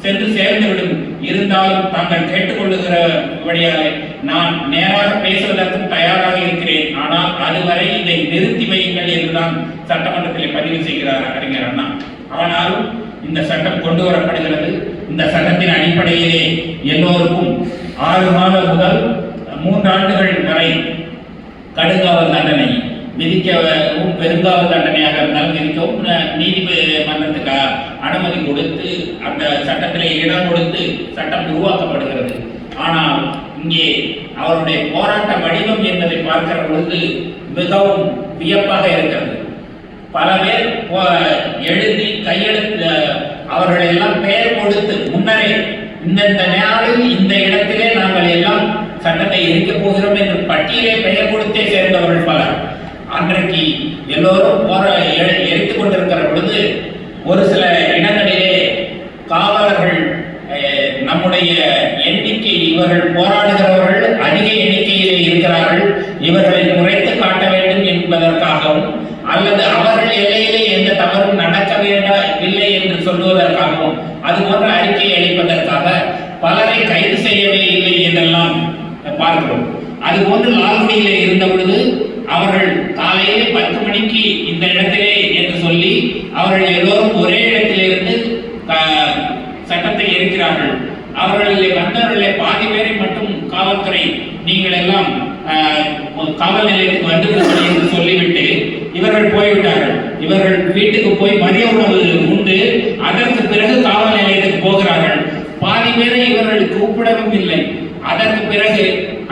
சென்று சேர்ந்துவிடும். இருந்தாலும் தாங்கள் கேட்டுக்கொள்ளுகிறபடியாலே நான் நேராக பேசுவதற்கும் தயாராக இருக்கிறேன், ஆனால் அதுவரை இதை நிறுத்தி வையுங்கள் என்றுதான் சட்டமன்றத்தில் பதிவு செய்கிறார் அறிஞர் அண்ணா. ஆனாலும் இந்த சட்டம் கொண்டு வரப்படுகிறது. இந்த சட்டத்தின் அடிப்படையிலே எல்லோருக்கும் 6 மாதம் முதல் 3 ஆண்டுகள் வரை கடுங்காவல் தண்டனை, விதிக்கவும் பெருங்காவல் தண்டனையாக இருந்தாலும் விதிக்கவும் நீதிமன்றத்துக்கு அனுமதி கொடுத்து அந்த சட்டத்திலே இடம் கொடுத்து சட்டம் உருவாக்கப்படுகிறது. ஆனால் இங்கே அவருடைய போராட்ட வடிவம் என்பதை பார்க்கிற பொழுது மிகவும் வியப்பாக இருக்கிறது. பல பேர் எழுதி கையெழுத்து அவர்கள் எல்லாம் பெயர் கொடுத்து முன்னரே இந்த நாளில் இந்த இடத்திலே நாங்கள் எல்லாம் சட்டத்தை எரிக்கப் போகிறோம் என்று பட்டியலே பெயர் கொடுத்தே சேர்ந்தவர்கள் பலர். அன்றைக்கு எல்லோரும் எரித்துக் கொண்டிருக்கிற பொழுது ஒரு சில இடங்களிலே காவலர்கள் நம்முடைய எண்ணிக்கை இவர்கள் போராடுகிறவர்கள் அதிக எண்ணிக்கையிலே இருக்கிறார்கள், இவர்களை குறைத்து காட்ட வேண்டும் என்பதற்காகவும் அல்லது அவர்கள் எல்லையிலே எந்த தவறும் நடக்க வேண்டவில்லை என்று சொல்லுவதற்காகவும் அது போன்ற அறிக்கையை அளிப்பதற்காக பலரை கைது செய்யவே இல்லை என்றெல்லாம் பார்க்கிறோம். அதுபோன்று லால்குடியிலே இருந்த பொழுது அவர்கள் காலையிலே 10 மணிக்கு இந்த இடத்திலே என்று சொல்லி அவர்கள் எல்லோரும் ஒரே இடத்திலிருந்து சட்டத்தை எரிக்கிறார்கள். அவர்களிலே வந்தவர்களே பாதி பேரை மட்டும் காவல்துறை நீங்கள் எல்லாம் காவல் நிலையத்துக்கு வந்துவிடுங்கள் என்று சொல்லிவிட்டு இவர்கள் போய்விட்டார்கள். இவர்கள் வீட்டுக்கு போய் மதிய உணவு உண்டு அதற்கு பிறகு காவல் நிலையத்துக்கு போகிறார்கள். பாதி பேரை இவர்கள் கூப்பிடவும் இல்லை. அதற்கு பிறகு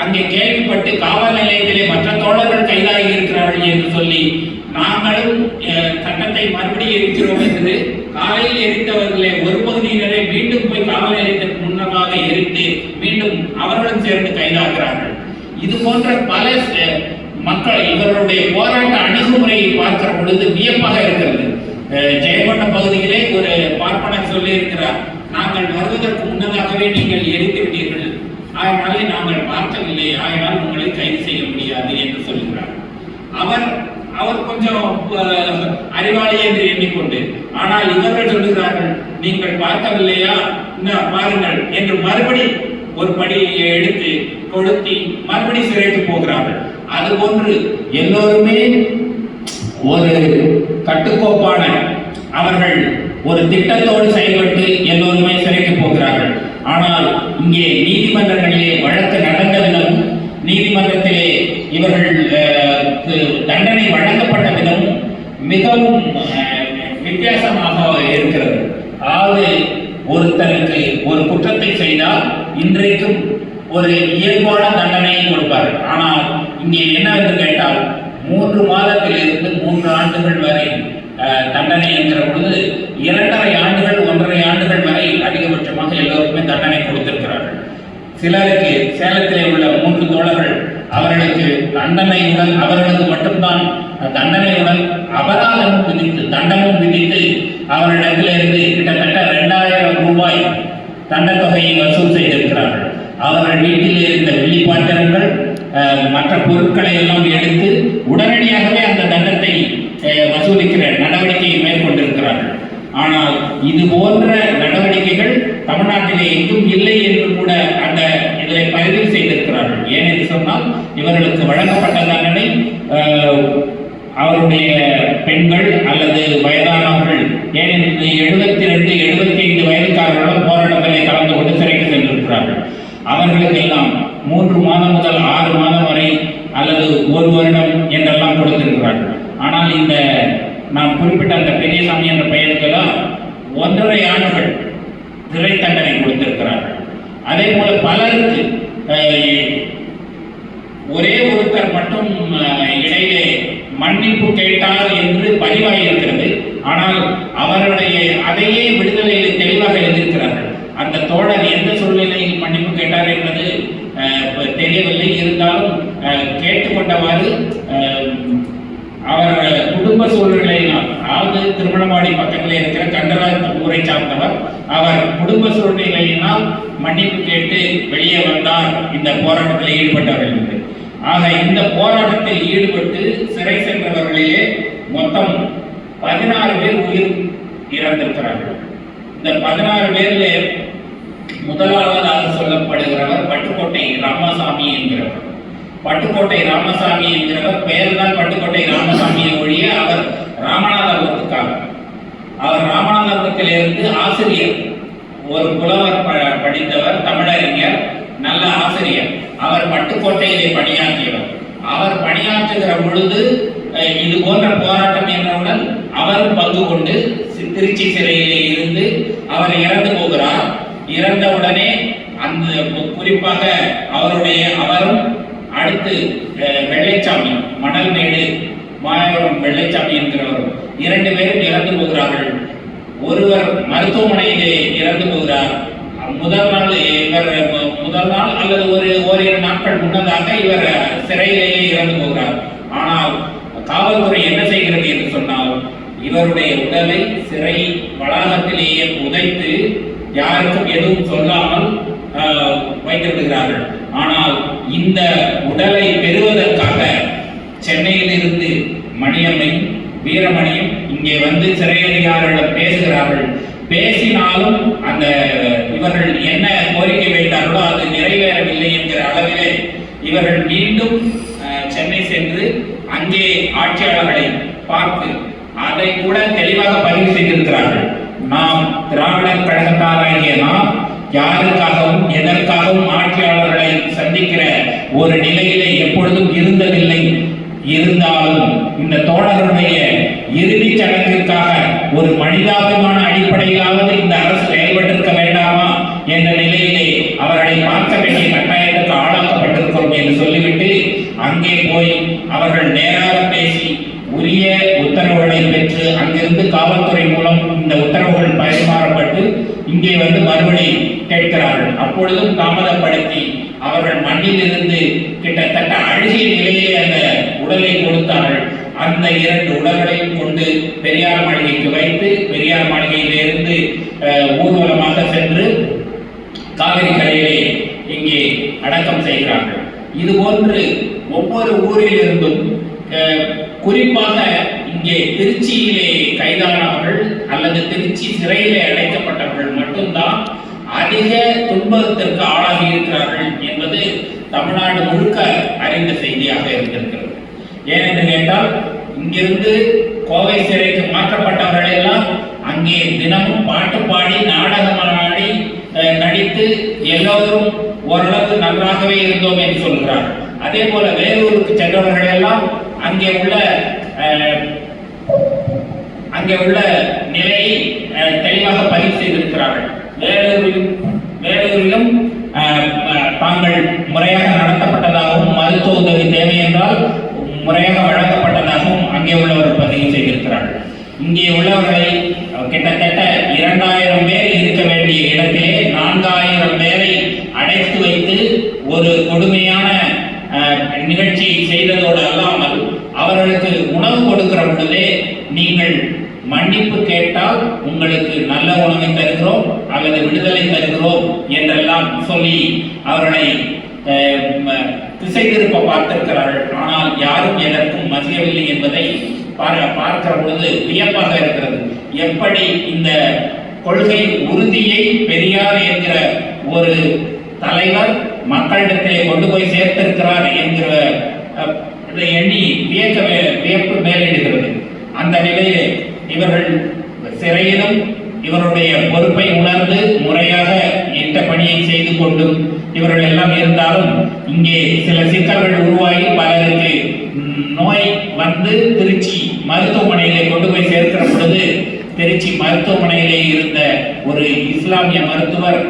அங்கே கேள்விப்பட்டு காவல் நிலையத்திலே மற்ற தோழர்கள் கைதாகி இருக்கிறார்கள் என்று சொல்லி நாங்களும் சட்டத்தை மறுபடியும் எரிக்கிறோம் என்று காலையில் எரித்தவர்களே ஒரு பகுதியினரை மீண்டும் போய் காவல் நிலையத்திற்கு முன்னதாக எரித்து மீண்டும் அவர்களும் சேர்ந்து கைதாகிறார்கள். இது போன்ற பல மக்கள் இவர்களுடைய போராட்ட அணுகுமுறையை பார்க்கிற பொழுது வியப்பாக இருக்கிறது. ஜெயங்கொண்டம் பகுதியிலே ஒரு பார்ப்பனர் சொல்லி இருக்கிறார், நாங்கள் வருவதற்கு முன்னதாகவே நீங்கள் எரித்து விட்டீர்கள், அதனாலே நாங்கள் பார்க்கவில்லை, ஆகையால் உங்களை கைது செய்ய முடியாது என்று சொல்கிறார். அவர் கொஞ்சம் அறிவாளி என்று எண்ணிக்கொண்டு, ஆனால் இவர்கள் சொல்லுகிறார்கள் நீங்கள் பார்க்கவில்லையா பாருங்கள் என்று மறுபடி ஒரு படியை எடுத்து கொளுத்தி மறுபடி சிறைக்கு போகிறார்கள். அதுபோன்று எல்லோருமே ஒரு கட்டுக்கோப்பான அவர்கள் ஒரு திட்டத்தோடு செயல்பட்டு எல்லோருமே சிறைக்கு போகிறார்கள். ஆனால் இங்கே நீதிமன்றங்களிலே வழக்கு நடந்த விதமும் நீதிமன்றத்திலே இவர்கள் தண்டனை வழங்கப்பட்ட விதமும் மிகவும் வித்தியாசமாக இருக்கிறது. அதாவது ஒருத்தருக்கு ஒரு குற்றத்தை செய்தால் இன்றைக்கும் ஒரு இயல்பான தண்டனையை கொடுப்பார்கள். ஆனால் இங்கே என்னவென்று கேட்டால் 3 மாதத்திலிருந்து 3 ஆண்டுகள் வரை தண்டனை என்கிற பொழுது 2.5 ஆண்டுகள் 1.5 ஆண்டுகள் வரை அதிகபட்சமாக எல்லோருக்குமே தண்டனை கொடுத்திருக்கிறார்கள். சிலருக்கு சேலத்திலே உள்ள 3 தோழர்கள் அவர்களுக்கு தண்டனையுடன் அவர்களுக்கு மட்டும்தான் தண்டனையுடன் அபராதமும் விதித்து தண்டமும் விதித்து அவர்களிடத்திலிருந்து கிட்டத்தட்ட 2000 ரூபாய் தண்டத்தொகையை வசூல் செய்திருக்கிறார்கள். அவர்கள் வீட்டில் இருந்த வெள்ளி பாத்திரங்கள் மற்ற பொருட்களை எல்லாம் எடுத்து உடனடியாகவே அந்த தண்டத்தை வசூலிக்கிற நடவடிக்கையை மேற்கொண்டிருக்கிறார்கள். ஆனால் இது போன்ற நடவடிக்கைகள் தமிழ்நாட்டிலே எங்கும் இல்லை என்று கூட அந்த இதை பதிவு செய்திருக்கிறார்கள். ஏனென்று சொன்னால் இவர்களுக்கு வழங்கப்பட்ட தண்டனை அவருடைய பெண்கள் அல்லது வயதானவர்கள், ஏனென்று 72, 75 வயதுக்காரர்களும் போராட்டத்திலே கலந்து கொண்டு சிறைக்கு சென்றிருக்கிறார்கள். அவர்களுக்கு எல்லாம் 3 மாதம் முதல் 6 மாதம் வரை அல்லது 1 வருடம் என்றெல்லாம் கொடுத்திருக்கிறார்கள். ஆனால் இந்த நாம் குறிப்பிட்ட அந்த பெரியசாமி என்ற பெயருக்கெல்லாம் 1.5 ஆண்டுகள் சிறை தண்டனை கொடுத்திருக்கிறார்கள். அதே போல பலருக்கு ஒரே ஒருத்தர் மட்டும் இடையிலே மன்னிப்பு கேட்டார் என்று பதிவாகியிருக்கிறது. ஆனால் அவருடைய அதையே விடுதலையில் தெளிவாக எழுதியிருக்கிறார்கள். அந்த தோழர் எந்த சூழ்நிலையில் மன்னிப்பு கேட்டார் என்பது தெரியவில்லை. இருந்தாலும் கேட்டுக்கொண்டவாறு அவர் குடும்ப சூழ்நிலையினால், அதாவது திருமணவாடி பக்கத்தில் இருக்கிற கண்டராஜ் ஊரை சார்ந்தவர், அவர் குடும்ப சூழ்நிலையினால் மன்னிப்பு கேட்டு வெளியே வந்தார் இந்த போராட்டத்தில் ஈடுபட்டவர்கள் என்று. ஆக இந்த போராட்டத்தில் ஈடுபட்டு சிறை சென்றவர்களிலே மொத்தம் 16 பேர் உயிர் இறந்திருக்கிறார்கள். இந்த 16 பேரிலே முதலாவதாக சொல்லப்படுகிறவர் பட்டுக்கோட்டை ராமசாமி என்கிறவர். பட்டுக்கோட்டை ராமசாமி என்கிறவர் பெயர்தான் பட்டுக்கோட்டை ராமசாமியை ஒழிய அவர் ராமநாதபுரத்துக்காரர். அவர் ராமநாதபுரத்திலிருந்து ஆசிரியர், ஒரு புலவர் படித்தவர், தமிழறிஞர், நல்ல ஆசிரியர். அவர் பட்டுக்கோட்டையிலே பணியாற்றியவர். அவர் பணியாற்றுகிற பொழுது இது போன்ற போராட்டம் என்றவுடன் அவரும் பங்கு கொண்டு திருச்சி சிறையிலே இருந்து அவர் இறந்து போகிறார். இறந்தவுடனே அந்த குறிப்பாக அவரும் அடுத்து வெள்ளைச்சாமி, மணல்மேடு மாயவரம் வெள்ளைச்சாமி என்கிறவரும் 2 பேரும் இறந்து போகிறார்கள். ஒருவர் மருத்துவமனையிலே இறந்து போகிறார். முதல் நாள் அல்லது ஓரிரு நாட்கள் முன்னதாக இவர் சிறையிலேயே இறந்து போகிறார். ஆனால் காவல்துறை என்ன செய்கிறது என்று சொன்னால், இவருடைய உடலை சிறை வளாகத்திலேயே புதைத்து யாருக்கும் எதுவும் சொல்லாமல் வைத்து விடுகிறார்கள். ஆனால் இந்த உடலை பெறுவதற்காக சென்னையில் இருந்து மணியம்மையும் வீரமணியும் இங்கே வந்து சிறையதிகாரிகளிடம் பேசுகிறார்கள். பேசினாலும் அந்த இவர்கள் என்ன கோரிக்கை வைத்தார்களோ அது நிறைவேறவில்லை என்கிற அளவிலே இவர்கள் மீண்டும் சென்னை சென்று அங்கே ஆட்சியாளர்களை பார்த்து அதை கூட தெளிவாக பதிவு செய்திருக்கிறார்கள். நாம் திராவிடர் கழகத்தாராகிய நாம் யாருக்காகவும் எதற்காகவும் ஆட்சியாளர்களை சந்திக்கிற ஒரு நிலையிலே எப்பொழுதும் இருந்ததில்லை. இருந்தாலும் இந்த தோழர்களுடைய இறுதிச் சடங்கிற்காக ஒரு மனிதாபிமான அடிப்படையிலாவது இந்த அரசு செயல்பட்டிருக்க வேண்டாமா என்ற நிலையிலே அவர்களை பார்க்க வேண்டிய கட்டாயத்துக்கு ஆளாக்கப்பட்டிருக்கிறோம் என்று சொல்லிவிட்டு அங்கே போய் அவர்கள் நேராக பேசி உரிய உத்தரவுகளை பெற்று அங்கிருந்து காவல்துறை மூலம் இந்த உத்தரவுகள் பரிமாறப்பட்டு இங்கே வந்து மறுபடி கேட்கிறார்கள். அப்பொழுதும் தாமதப்படுத்தி அவர்கள் மண்ணில் இருந்து கிட்டத்தட்ட அழுகிய நிலையிலே அந்த உடலை கொடுத்தார்கள். அந்த 2 உடல்களையும் கொண்டு பெரியார் மாளிகைக்கு வைத்து பெரியார் மாளிகையிலிருந்து ஊர்வலமாக சென்று காவிரி கரையிலே இங்கே அடக்கம் செய்கிறார்கள். இதுபோன்று ஒவ்வொரு ஊரிலிருந்தும் குறிப்பாக இங்கே திருச்சியிலே கைதானவர்கள் அல்லது திருச்சி சிறையிலே அடைக்கப்பட்டவர்கள் மட்டும்தான் அதிக துன்பத்திற்கு ஆளாகி இருக்கிறார்கள் என்பது தமிழ்நாடு முழுக்க அறிந்த செய்தியாக இருந்திருக்கிறது. ஏனென்று கேட்டால், இங்கிருந்து கோவை சிறைக்கு மாற்றப்பட்டவர்கள் எல்லாம் அங்கே தினமும் பாட்டு பாடி நாடகமாடி நடித்து எல்லோரும் ஓரளவு நன்றாகவே இருந்தோம் என்று சொல்கிறார்கள். அதே போல வேலூருக்கு சென்றவர்கள் எல்லாம் அங்கே உள்ள நிலையை தெளிவாக பதிவு செய்திருக்கிறார்கள். வேலூரிலும் தாங்கள் முறையாக நடத்தப்பட்டதாகவும் மருத்துவ உதவி தேவை என்றால் முறையாக வழங்கப்பட்டதாகவும் அங்கே உள்ளவர்கள் பதிவு செய்திருக்கிறார்கள். இங்கே உள்ளவர்களை கிட்டத்தட்ட 2000 பேர் இருக்க வேண்டிய இடத்திலே 4000 பேரை அடைத்து வைத்து ஒரு கொடுமையான நிகழ்ச்சியை செய்ததோடு அல்லாமல் அவர்களுக்கு உணவு கொடுக்கிற பொழுதே நீங்கள் மன்னிப்பு கேட்டால் உங்களுக்கு நல்ல உணவை தருகிறோம் அல்லது விடுதலை தருகிறோம் என்றெல்லாம் சொல்லி அவர்களை திசை திருப்ப பார்த்திருக்கிறார்கள். ஆனால் யாரும் எதற்கும் மசியவில்லை என்பதை பார்க்கிற பொழுது வியப்பாக இருக்கிறது. எப்படி இந்த கொள்கை உறுதியை பெரியார் என்கிற ஒரு தலைவர் மக்களிடத்திலே கொண்டு போய் சேர்த்திருக்கிறார் என்கிற எண்ணி வியப்பு மேலிடுகிறது. அந்த நிலையிலே இவர்கள் சிறையிலும் இவருடைய பொறுப்பை உணர்ந்து முறையாக இட்ட பணியை செய்து கொண்டும் இவர்கள் எல்லாம் இருந்தாலும் இங்கே சில சிக்கல்கள் உருவாகி பலருக்கு நோய் வந்து திருச்சி மருத்துவமனையிலே கொண்டு போய் சேர்க்கிற பொழுது திருச்சி மருத்துவமனையிலே இருந்த ஒரு இஸ்லாமிய மருத்துவர்,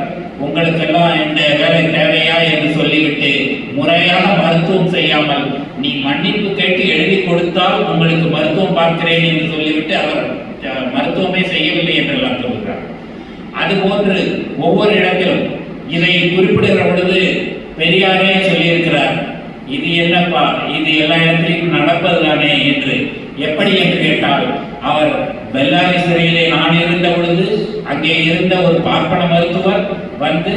உங்களுக்கெல்லாம் இந்த வேலை தேவையா என்று சொல்லிவிட்டு முறையாக மருத்துவம் செய்யாமல் நீ மன்னிப்பு கேட்டு எழுதி கொடுத்தால் உங்களுக்கு மருத்துவம் பார்க்கிறேன் என்று சொல்லிவிட்டு அவர் மருத்துவமே செய்யவில்லை என்றெல்லாம் சொல்கிறார். அதுபோன்று ஒவ்வொரு இடத்திலும் இதை குறிப்பிடுகிற பொழுது பெரியாரே சொல்லியிருக்கிறார், இது என்னப்பா, இது எல்லா இடத்திலும் நடப்பதுதானே என்று. எப்படி என்று கேட்டால், அவர் பெல்லாரி சிறையிலே நான் இருந்த பொழுது அங்கே இருந்த ஒரு பார்ப்பன மருத்துவர் வந்து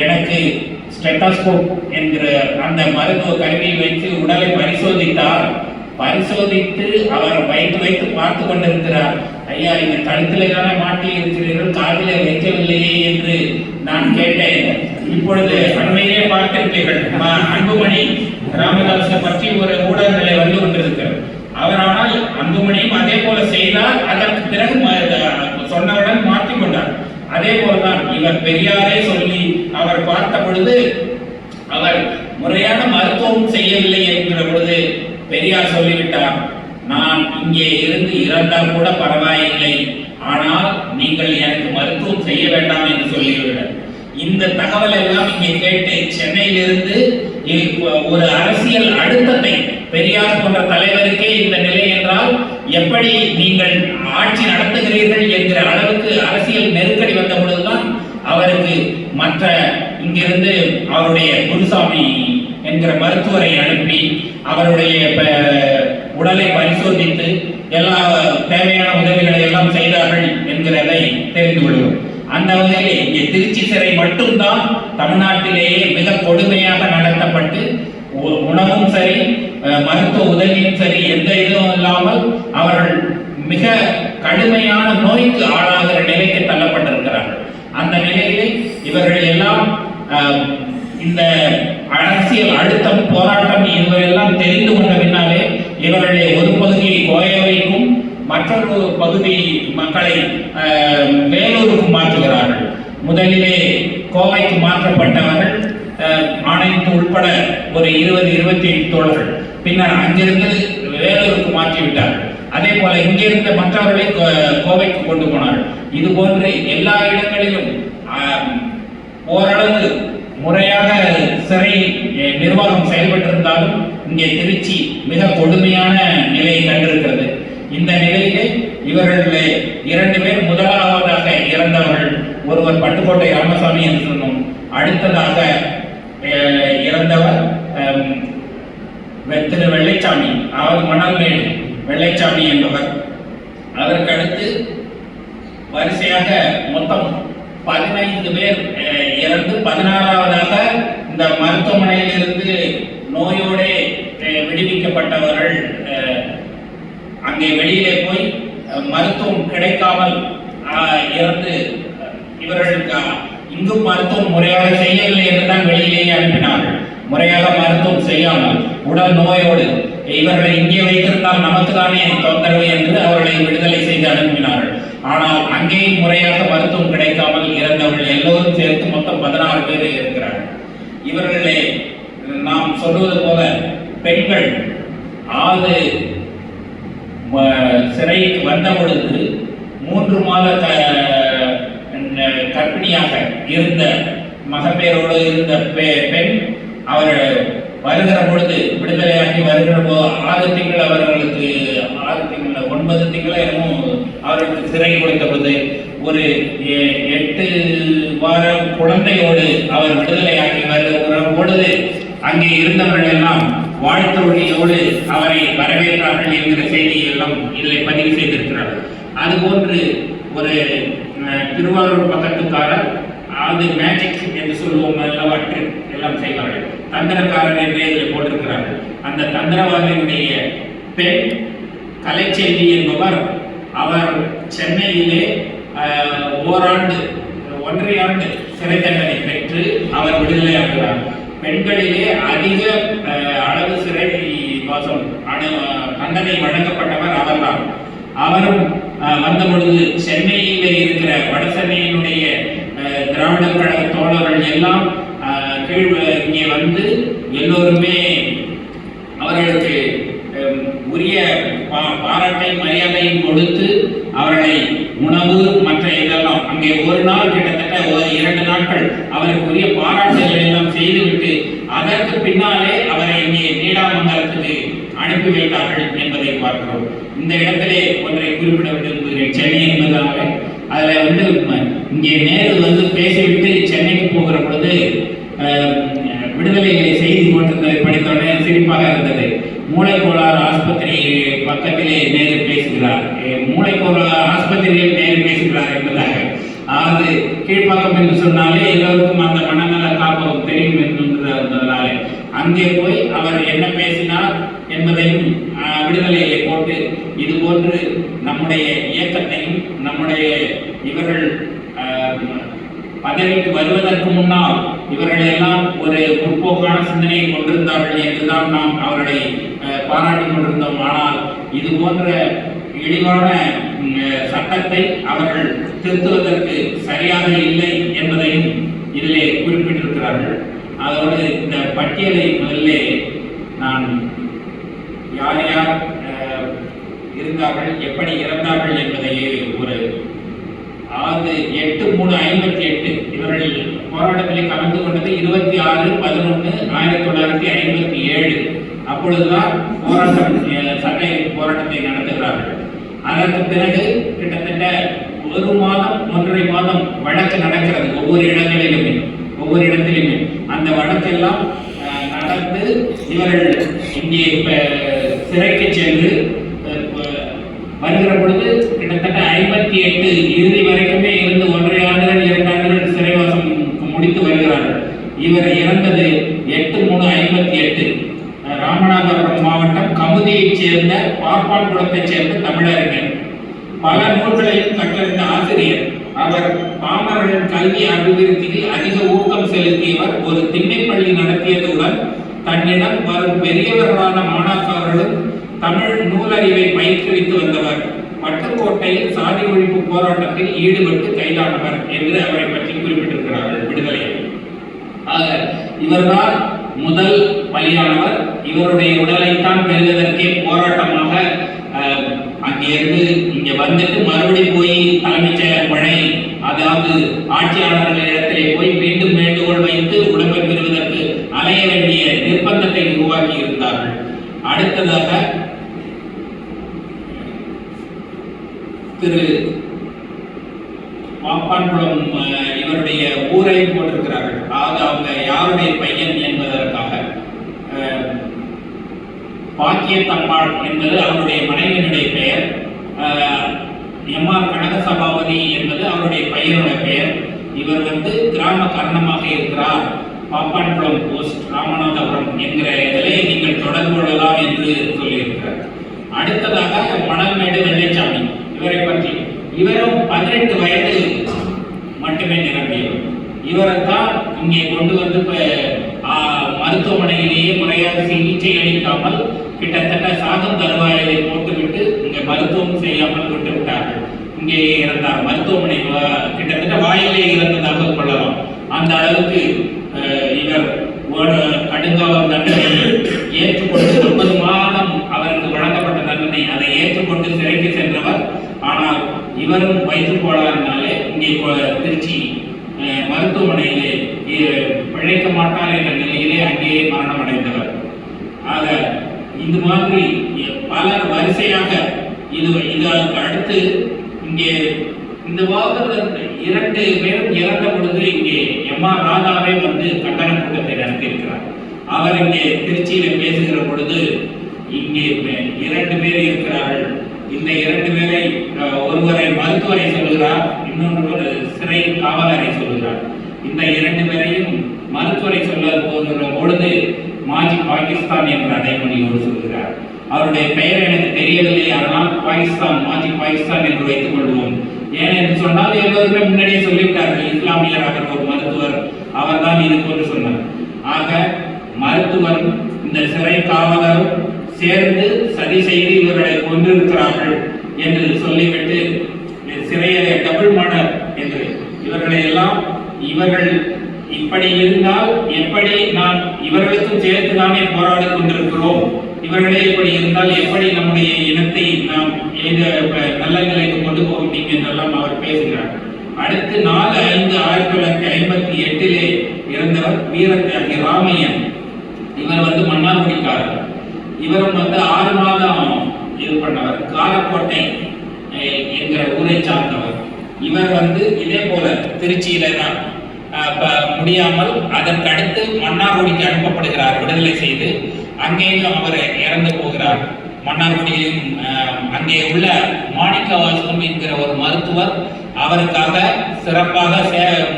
எனக்கு ஸ்டெத்தாஸ்கோப் என்கிற அந்த மருத்துவ கருவியை வைத்து உடலை பரிசோதித்தார். பரிசோதித்து அவர் வைத்து பார்த்து கொண்டிருக்கிறார். ஐயா, இந்த கழுத்திலே தானே மாட்டி இருக்கிறீர்கள், காதிலே வைக்கவில்லையே என்று நான் கேட்டேன். இப்பொழுது அண்மையிலே பார்த்திருப்பீர்கள், அன்புமணி ராமதாஸை பற்றி ஒரு ஊடகங்களை வந்து கொண்டிருக்கிறார். அவரானால் அன்புமணியும் அதே போல செய்தார். அதற்கு பிறகு சொன்னவுடன் மாற்றிக் கொண்டார். அதே போலதான் இவர் பெரியாரே சொல்லி அவர் பார்த்த பொழுது அவர் முறையான மருத்துவம் செய்யவில்லை என்கிற பொழுது பெரியார் சொல்லிவிட்டார், நான் இங்கே இருந்து இறந்தால் கூட பரவாயில்லை, ஆனால் நீங்கள் எனக்கு மருத்துவம் செய்ய வேண்டாம் என்று சொல்லிவிடுவேன். இந்த தகவல் எல்லாம் இங்கே கேட்டு சென்னையிலிருந்து ஒரு அரசியல் அழுத்தத்தை, பெரியார் போன்ற தலைவருக்கே இந்த நிலை என்றால் எப்படி நீங்கள் ஆட்சி நடத்துகிறீர்கள் என்கிற அளவுக்கு அரசியல் நெருக்கடி வந்த பொழுதுதான் அவருக்கு மற்ற இங்கிருந்து அவருடைய குருசாமி என்கிற மருத்துவரை அனுப்பி அவருடைய உடலை பரிசோதித்து எல்லா தேவையான உதவிகளை எல்லாம் செய்தார்கள் என்கிறதை தெரிந்து கொள்வோம். அந்த வகையிலே இங்கே திருச்சி சிறை மட்டும்தான் தமிழ்நாட்டிலேயே மிக கொடுமையாக நடத்தப்பட்டு உணவும் சரி மருத்துவ உதவியும் சரி எந்த இதுவும் இல்லாமல் அவர்கள் மிக கடுமையான நோய்க்கு ஆளாகிற நிலைக்கு தள்ளப்பட்டிருக்கிறார்கள். அந்த நிலையிலே இவர்கள் எல்லாம் இந்த அரசியல் அழுத்தம் போராட்டம் இவரெல்லாம் தெரிந்து கொண்ட பின்னாலே இவர்களுடைய ஒரு பகுதியை கோயவைக்கும் மற்றொரு பகுதி மக்களை வேலூருக்கு மாற்றுகிறார்கள். முதலிலே கோவைக்கு மாற்றப்பட்டவர்கள் ஆணையத்து உட்பட ஒரு 20-25 தோழர்கள், பின்னர் அங்கிருந்து வேலூருக்கு மாற்றிவிட்டார்கள். அதே போல இங்கிருந்த மற்றவர்களை கோவைக்கு கொண்டு போனார்கள். இது போன்று எல்லா இடங்களிலும் ஓரளவு முறையாக சிறை நிர்வாகம் செயல்பட்டிருந்தாலும் இங்கே திருச்சி மிக கொடுமையான நிலையை கண்டிருக்கிறது. இந்த நிலையிலே இவர்கள் 2 பேர் முதலாவதாக இறந்தவர்கள், ஒருவர் பட்டுக்கோட்டை ராமசாமி என்று சொன்னோம், அடுத்ததாக இறந்தவர் திரு வெள்ளைச்சாமி, அவர் மணல்மேடு வெள்ளைச்சாமி என்பவர். அதற்கு அடுத்து வரிசையாக மொத்தம் 15 பேர் இறந்து 16வதாக இந்த மருத்துவமனையில் இருந்து நோயோட விடுவிக்கப்பட்டவர்கள் அங்கே வெளியிலே போய் மருத்துவம் கிடைக்காமல் இறந்து இவர்களுக்கு இங்கும் மருத்துவம் முறையாக செய்யவில்லை என்றுதான் வெளியிலேயே அனுப்பினார்கள். முறையாக மருத்துவம் செய்யாமல் உடல் நோயோடு இவர்களை இங்கே வைத்திருந்தால் நமக்கு தானே தொந்தரவு என்று அவர்களை விடுதலை செய்து அனுப்பினார்கள். ஆனால் அங்கேயும் முறையாக மருத்துவம் கிடைக்காமல் இறந்தவர்கள் எல்லோரும் சேர்த்து மொத்தம் 16 பேர் இருக்கிறார்கள். இவர்களே நாம் சொல்வது போல பெண்கள் 6 சிறைக்கு வந்த பொழுது 3 மாத கர்ப்பிணியாக இருந்த மகப்பேரோடு இருந்த பெண் அவர் வருகிற பொழுது விடுதலையாகி வருகிற போது 6 திங்கள் அவர்களுக்கு 6 திங்கள் 9 திங்கள் என்னமோ அவர்களுக்கு சிறை கொடுத்த பொழுது ஒரு 8 வார குழந்தையோடு அவர் விடுதலையாகி வருகிற பொழுது அங்கே இருந்தவர்கள் எல்லாம் வாழ்த்தொழியோடு அவரை வரவேற்றார்கள் என்கிற செய்தியை எல்லாம் இதில் பதிவு செய்திருக்கிறார்கள். அதுபோன்று ஒரு திருவாரூர் பக்கத்துக்காரர், அது மேஜிக் என்று சொல்லுவோம், எல்லாவற்று எல்லாம் செய்வார்கள், தந்திரக்காரர் என்றே இதில் போட்டிருக்கிறார்கள். அந்த தந்திரவாதியுடைய பெண் கலைச்செல்வி என்பவர், அவர் சென்னையிலே ஓராண்டு 1.5 ஆண்டு சிறை தண்டனை பெற்று அவர் விடுதலையாகிறார். பெண்களிலே அதிக அளவு சிறை வாசம் தண்டனை வழங்கப்பட்டவர் அவர்தான். அவரும் வந்த பொழுது சென்னையிலே இருக்கிற வடசென்னையினுடைய திராவிடர் கழக தோழர்கள் எல்லாம் இங்கே வந்து எல்லோருமே அவர்களுக்கு உரிய பாராட்டை மரியாதையும் கொடுத்து அவர்களை உணவு மற்ற இதெல்லாம் அங்கே ஒரு நாள் கிட்டத்தட்ட 2 நாட்கள் அவருக்கு உரிய பாராட்டுகளை எல்லாம் செய்துவிட்டு அதற்கு பின்னாலே அவரை இங்கே நீடாமங்கலத்துக்கு அனுப்பி வைத்தார்கள் என்பதை பார்க்கிறோம். இந்த இடத்திலே ஒன்றை குறிப்பிட விரும்புகிறேன். சென்னை என்பதாக அதில் வந்து இங்கே நேரு வந்து பேசிவிட்டு சென்னைக்கு போகிற பொழுது விடுதலைகளை செய்தி போட்டிருந்ததை படித்தோடனே சிரிப்பாக இருந்தது. மூளைக்கோளாறு ஆஸ்பத்திரி பக்கத்திலே நேரு பேசுகிறார், மூளைக்கோளாறு ஆஸ்பத்திரியில் நேரு பேசுகிறார் என்பதாக. அதாவது கீழ்ப்பாக்கம் என்று சொன்னாலே எல்லோருக்கும் அந்த மனநல காப்பகம் தெரியும் என்பதனாலே அங்கே போய் அவர் என்ன பேசினார் என்பதையும் விடுதலையை போட்டு இது போன்று நம்முடைய இயக்கத்தையும் நம்முடைய இவர்கள் பதவிக்கு வருவதற்கு முன்னால் இவர்கள் எல்லாம் ஒரு முற்போக்கான சிந்தனையை கொண்டிருந்தார்கள் என்றுதான் நாம் அவர்களை பாராட்டிக் கொண்டிருந்தோம். ஆனால் இது போன்ற இழிவான சட்டத்தை அவர்கள் திருத்துவதற்கு சரியாக இல்லை என்பதையும் இதிலே குறிப்பிட்டிருக்கிறார்கள். அதோடு இந்த பட்டியலை முதல்ல நான் யார் யார் இருந்தார்கள், எப்படி இறந்தார்கள் என்பதையே ஒரு 8/3/58 இவர்கள் போராட்டத்திலே கலந்து கொண்டது 26/11/1957. அப்பொழுதுதான் சட்டை போராட்டத்தை நடத்துகிறார்கள். அதற்கு பிறகு கிட்டத்தட்ட 1 மாதம் 1.5 மாதம் வழக்கு நடக்கிறது ஒவ்வொரு இடத்திலுமே. அந்த வழக்கெல்லாம் நடந்து இவர்கள் இங்கே சிறைக்கு சென்று வருகிற பொழுது கிட்டத்தட்ட 58 இறுதி வரைக்குமே இருந்து 1.5 ஆண்டுகள் 2 ஆண்டுகள் சிறைவாசம் முடித்து வருகிறார்கள். இவர் இறந்தது 8/3/58 ராமநாதபுரம் மாவட்டம் கமுதியைச் சேர்ந்த பாப்பான்குளத்தைச் சேர்ந்த தமிழறிஞர். பல நூல்களையும் கற்றறிந்த ஆசிரியர். அவர் பாமரர்களின் கல்வி அபிவிருத்தியில் அதிக ஊக்கம் செலுத்தியவர். ஒரு திண்ணைப்பள்ளி நடத்தியதுடன் தன்னிடம் வரும் பெரியவர்களான மாணாக்கர்களும் தமிழ் நூலறிவை பயிற்றுவித்து வந்தவர். பட்டுக்கோட்டையில் சாதி ஒழிப்பு போராட்டத்தில் ஈடுபட்டு கைதானவர் என்று அவரை பற்றி குறிப்பிட்டிருக்கிறார்கள் விடுதலையில். இவர்தான் முதல் பலியானவர். இவருடைய உடலைத்தான் பெறுவதற்கே போராட்டமாக அங்கிருந்து இங்க வந்துட்டு மறுபடி போய் தலைமைச் செயலர் அதாவது ஆட்சியாளர்களிடத்திலே போய் மீண்டும் வேண்டுகோள் வைத்து உடம்பை பெறுவதற்கு அலைய வேண்டிய நிர்பந்தத்தை உருவாக்கி இருந்தார்கள். அடுத்ததாக திரு பாப்பான்குளம் இவருடைய ஊரையும் போட்டிருக்கிறார்கள். அதாவது அவங்க யாருடைய பையன் என்பதற்காக பாக்கியத்தம்மாள் என்பது அவருடைய மனைவியினுடைய பெயர். எம்ஆர் கனக சபாபதி என்பது அவருடைய பையனுடைய பெயர். இவர் கிராம கர்ணமாக இருக்கிறார். பாப்பான்குளம் போஸ்ட் ராமநாதபுரம் என்கிற இதிலே நீங்கள் தொடர்பு கொள்ளலாம் என்று சொல்லியிருக்கிறார். அடுத்ததாக மணல்மேடு வெள்ளைச்சாமி இவரை பற்றி, இவரும் 18 வயது மட்டுமே நிரம்பியவர். இவரைத்தான் இங்கே கொண்டு மருத்துவமனையிலேயே முறையாக சிகிச்சை அளிக்காமல் கிட்டத்தட்ட சாகும் தருவாயை போட்டுவிட்டு இங்கே மருத்துவம் செய்யாமல் விட்டு விட்டார்கள். இங்கே இறந்தார். மருத்துவமனை கிட்டத்தட்ட வாயிலே இறந்ததாக கொள்ளலாம். அந்த அளவுக்கு இவர் கடுங்காவல் தண்டனை ஏற்றுக்கொண்டு 9 மாதம் அவருக்கு வழங்கப்பட்ட தண்டனை அதை ஏற்றுக்கொண்டு சிறைக்கு சென்றவர். ஆனால் இவரும் வயிற்றுக்கோளாறினாலே இங்கே திருச்சி மருத்துவமனையிலே பிழைக்க மாட்டார் என்ற நிலையிலே அங்கேயே மரணம் அடைந்தவர். ஆக இது மாதிரி பலர் வரிசையாக இதற்கு அடுத்து இங்கே இந்த வாரத்தில் 2 பேரும் இறந்த பொழுது இங்கே எம்ஆர் ராதாவே கண்டன கூட்டத்தை நடத்தியிருக்கிறார். அவர் இங்கே திருச்சியில பேசுகிற பொழுது இங்கே 2 பேர் இருக்கிறார்கள். இந்த 2 பேரை ஒருவரை மருத்துவரை சொல்கிறார், இன்னொரு சிறை காவலரை சொல்கிறார். இந்த 2 பேரையும் மருத்துவரை சொல்ல போகிற பொழுது மாஜி பாகிஸ்தான் என்ற அடைமொழியோடு சொல்கிறார். அவருடைய பெயர் எனக்கு தெரியவில்லை, ஆனால் மாஜி பாகிஸ்தான் என்று வைத்துக் கொள்வோம். ஏனென்று சொன்னால் எல்லோருமே முன்னாடியே சொல்லிவிட்டார்கள். இஸ்லாமியராக ஒரு மருத்துவர் அவர் தான் இது போன்று சொன்னார். ஆக மருத்துவரும் இந்த சிறை காவலரும் சேர்ந்து சதி செய்து இவர்களை கொண்டிருக்கிறார்கள் என்று சொல்லிவிட்டு சிறையை டபுள் மர்டர் என்று இவர்கள் இப்படி இருந்தால் எப்படி நாம் இவர்களுக்கும் சேர்த்துதானே போராடி கொண்டிருக்கிறோம், இவர்களே இப்படி இருந்தால் எப்படி நம்முடைய இனத்தை நாம் நல்ல நிலைக்கு கொண்டு போக முடியும் என்றெல்லாம் அவர் பேசுகிறார். அடுத்து 4/5/1958 இறந்தவர் வீரத்தியாகி ராமையன். இவர் மன்னார்குடிக்காரர். இவரும் 6 மாதம் இது பண்ணவர். காலக்கோட்டை என்கிற ஊரை சார்ந்தவர். இவர் இதே போல திருச்சியில தான் முடியாமல் அதற்கு அடுத்து மன்னார்குடிக்கு அனுப்பப்படுகிறார் விடுதலை செய்து. அங்கேயும் அவர் இறந்து போகிறார். மன்னார்குடியிலும் அங்கே உள்ள மாணிக்கவாசகம் என்கிற ஒரு மருத்துவர் அவருக்காக சிறப்பாக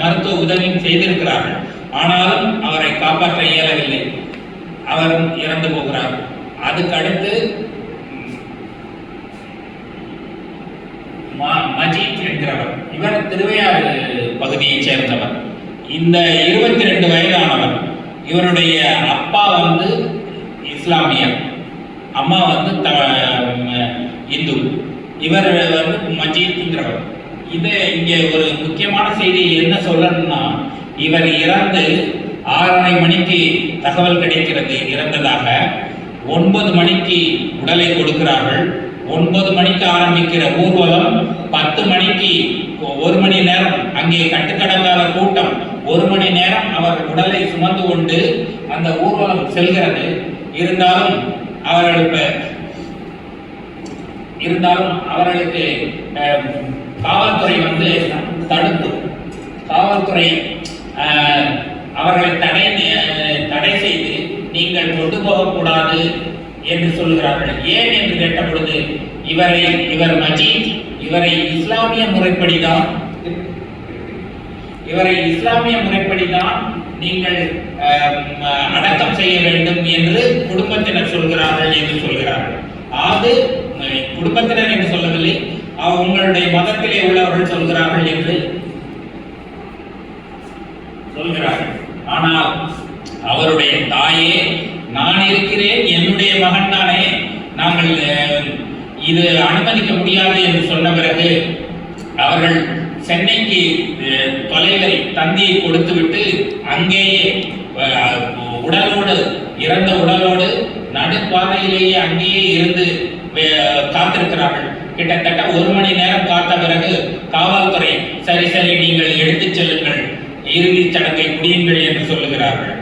மருத்துவ உதவியும் செய்திருக்கிறார்கள். ஆனாலும் அவரை காப்பாற்ற இயலவில்லை. அவரும் இறந்து போகிறார். அதுக்கு அடுத்து மஜீத் என்கிறவர். இவர் திருவையாறு பகுதியைச் சேர்ந்தவர். இந்த 22 வயதானவர். இவருடைய அப்பா இஸ்லாமியர், அம்மா இந்து. இவர் மஜீத்ங்கிறவர். இது இங்கே ஒரு முக்கியமான செய்தி என்ன சொல்லணும்னா, இவர் இறந்து 6:30 மணிக்கு தகவல் கிடைக்கிறது இறந்ததாக. 9 மணிக்கு உடலை கொடுக்கிறார்கள். 9 மணிக்கு ஆரம்பிக்கிற ஊர்வலம் 10 மணிக்கு 1 மணி நேரம் அங்கே கட்டுக்கடங்காத கூட்டம் 1 மணி நேரம் அவர் உடலை சுமந்து கொண்டு அந்த ஊர்வலம் செல்கிறது. இருந்தாலும் அவர்களுக்கு காவல்துறை வந்து காவல்துறை அவர்களை தடை செய்து நீங்கள் கொண்டு போகக்கூடாது என்று சொல்கிறார்கள். ஏன் என்று கேட்ட பொழுது இவர் மஜீத், இவரை இஸ்லாமிய முறைப்படிதான் நீங்கள் அடக்கம் செய்ய வேண்டும் என்று குடும்பத்தினர் சொல்கிறார்கள் என்று சொல்கிறார்கள். அது குடும்பத்தினர் என்று சொல்லவில்லை, உங்களுடைய மதத்திலே உள்ளவர்கள் சொல்கிறார்கள் என்று சொல்கிறார்கள். ஆனால் அவருடைய தாயே, நான் இருக்கிறேன், என்னுடைய மகன் தானே, நாங்கள் இது அனுமதிக்க முடியாது என்று சொன்ன பிறகு அவர்கள் சென்னைக்கு தொலைவை தந்தியை கொடுத்துவிட்டு அங்கேயே இறந்த உடலோடு நடுப்பாதையிலேயே அங்கேயே இருந்து காத்திருக்கிறார்கள். கிட்டத்தட்ட 1 மணி நேரம் காத்த பிறகு காவல்துறை சரி நீங்கள் எடுத்துச் செல்லுங்கள், இறுதிச் சடங்கை முடியுங்கள் என்று சொல்லுகிறார்கள்.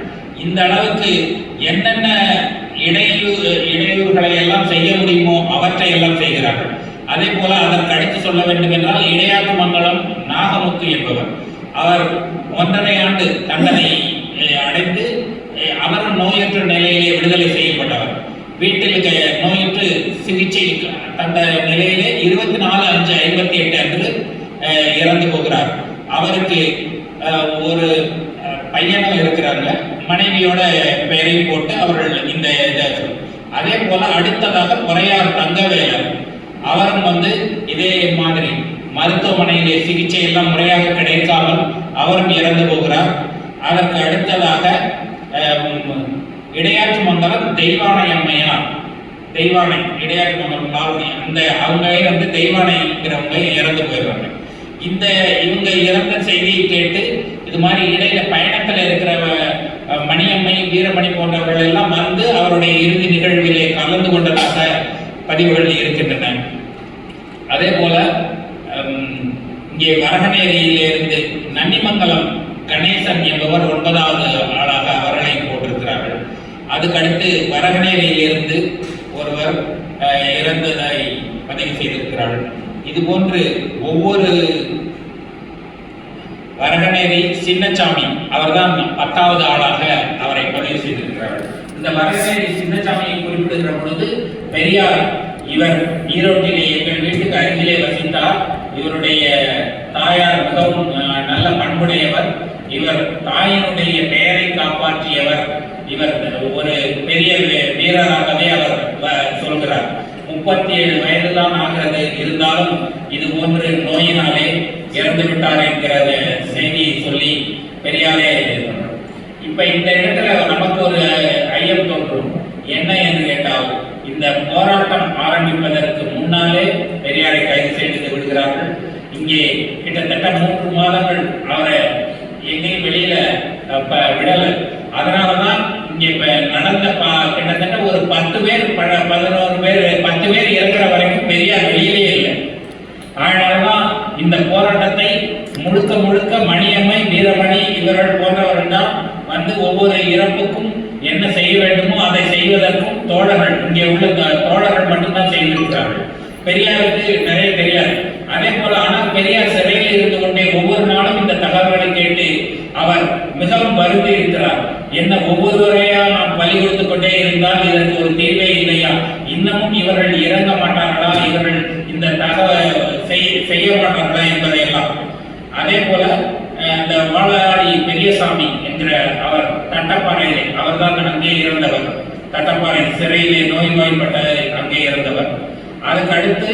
இந்த அளவுக்கு என்னென்ன இடையூறுகளை எல்லாம் செய்ய முடியுமோ அவற்றை எல்லாம் செய்கிறார்கள். அதே போல அதற்கு அடுத்து சொல்ல வேண்டும் என்றால் இடையாற்றுமங்கலம் நாகமுத்து என்பவர், அவர் 1.5 ஆண்டு தண்டனை அடைந்து அவரும் நோயற்ற நிலையிலே விடுதலை செய்யப்பட்டவர். வீட்டில் நோயுற்று சிகிச்சை தந்த நிலையிலே 24/5/58 அன்று இறந்து போகிறார். அவருக்கு ஒரு பையனும் இருக்கிறாங்க, மனைவியோட பெயரையும் போட்டு அவர்கள் இந்த அதே போல அடுத்ததாக பொறையார் தங்கவேலர், அவரும் வந்து இதே மாதிரி மருத்துவமனையிலே சிகிச்சை எல்லாம் முறையாக கிடைக்காமல் அவரும் இறந்து போகிறார். அதற்கு அடுத்ததாக இடையாற்றுமங்கலம் தெய்வானை அம்மையார், இடையாற்றுமங்கலம் லாவணி, அவங்க வந்து தெய்வானைங்கிறவங்க இறந்து போயிடுறாங்க. இவங்க இறந்த செய்தியை கேட்டு இது மாதிரி இடையில பயணத்தில் இருக்கிற மணியம்மை, வீரமணி போன்றவர்கள் எல்லாம் வந்து அவருடைய இறுதி நிகழ்விலே கலந்து கொண்டதாக பதிவுகள் இருக்கின்றன. அதே போல இங்கே வரகநேரியிலிருந்து நன்னிமங்கலம் கணேசன் என்பவர் 9வது ஆளாக அவர்களை போட்டிருக்கிறார்கள். அதுக்கடுத்து வரகநேரியிலிருந்து ஒருவர் இறந்ததை பதிவு செய்திருக்கிறார்கள். இது போன்று ஒவ்வொரு வரகநேரி சின்னசாமி, அவர்தான் 10வது ஆளாக அவரை பதிவு செய்திருக்கிறார்கள். இந்த வரகநேரி சின்னசாமியை குறிப்பிடுகிற பொழுது பெரியார், இவர் ஈரோட்டிலே எங்கள் வீட்டுக்கு அருகிலே வசித்தார். இவருடைய தாயார் மிகவும் நல்ல பண்புடையவர். இவர் தாயினுடைய பெயரை காப்பாற்றியவர். இவர் ஒரு பெரிய வீரராகவே அவர் சொல்கிறார். 37 வயதுதான் ஆகிறது, இருந்தாலும் இது போன்று நோயினாலே இறந்து விட்டார் என்கிற செய்தியை சொல்லி பெரியாரே. இப்ப இந்த இடத்துல நமக்கு ஒரு ஐயம் தோன்றும். என்ன என்று கேட்டால், இந்த போராட்டம் ஆரம்பிப்பதற்கு முன்னாலே பெரியாரை கைது செய்து விடுகிறார்கள். இங்கே கிட்டத்தட்ட 3 மாதங்கள் அவரை எங்கேயும் வெளியில விடல. அதனாலதான் இங்கே நடந்த கிட்டத்தட்ட ஒரு 10 பேர் 11 பேர் 10 பேர் இறங்குற வரைக்கும் பெரியார் வெளியிலே இல்லை. அதனாலதான் இந்த போராட்டத்தை முழுக்க மணியம்மை, வீரமணி இவர்கள் போன்றவர்கள் தான் வந்து ஒவ்வொரு இறப்புக்கும் என்ன செய்ய வேண்டுமோ அதை செய்வதற்கும் தோழர்கள், இங்கே உள்ள தோழர்கள் மட்டும்தான் செய்திருக்கிறார்கள். பெரியாருக்கு நிறைய தெரியாது. அதே போல ஆனால் பெரியார் சிறையில் இருந்து கொண்டே ஒவ்வொரு நாளும் இந்த தகவல்களை கேட்டு அவர் மிகவும் வருந்தி இருக்கிறார். என்ன ஒவ்வொருவரையா நாம் பலி கொடுத்துக் கொண்டே இருந்தால் இதற்கு ஒரு தீர்வே இல்லையா? இன்னமும் இவர்கள் இறங்க மாட்டார்களா? இவர்கள் இந்த தகவல் செய்ய மாட்டார்களா என்பதையெல்லாம். அதே போல இந்த வாழாடி பெரியசாமி என்கிற அவர் தட்டப்பாறையிலே, அவர் தான் அங்கே இறந்தவர். தட்டப்பாறை சிறையிலே நோய்வாய்ப்பட்ட அங்கே இறந்தவர். அதுக்கு அடுத்து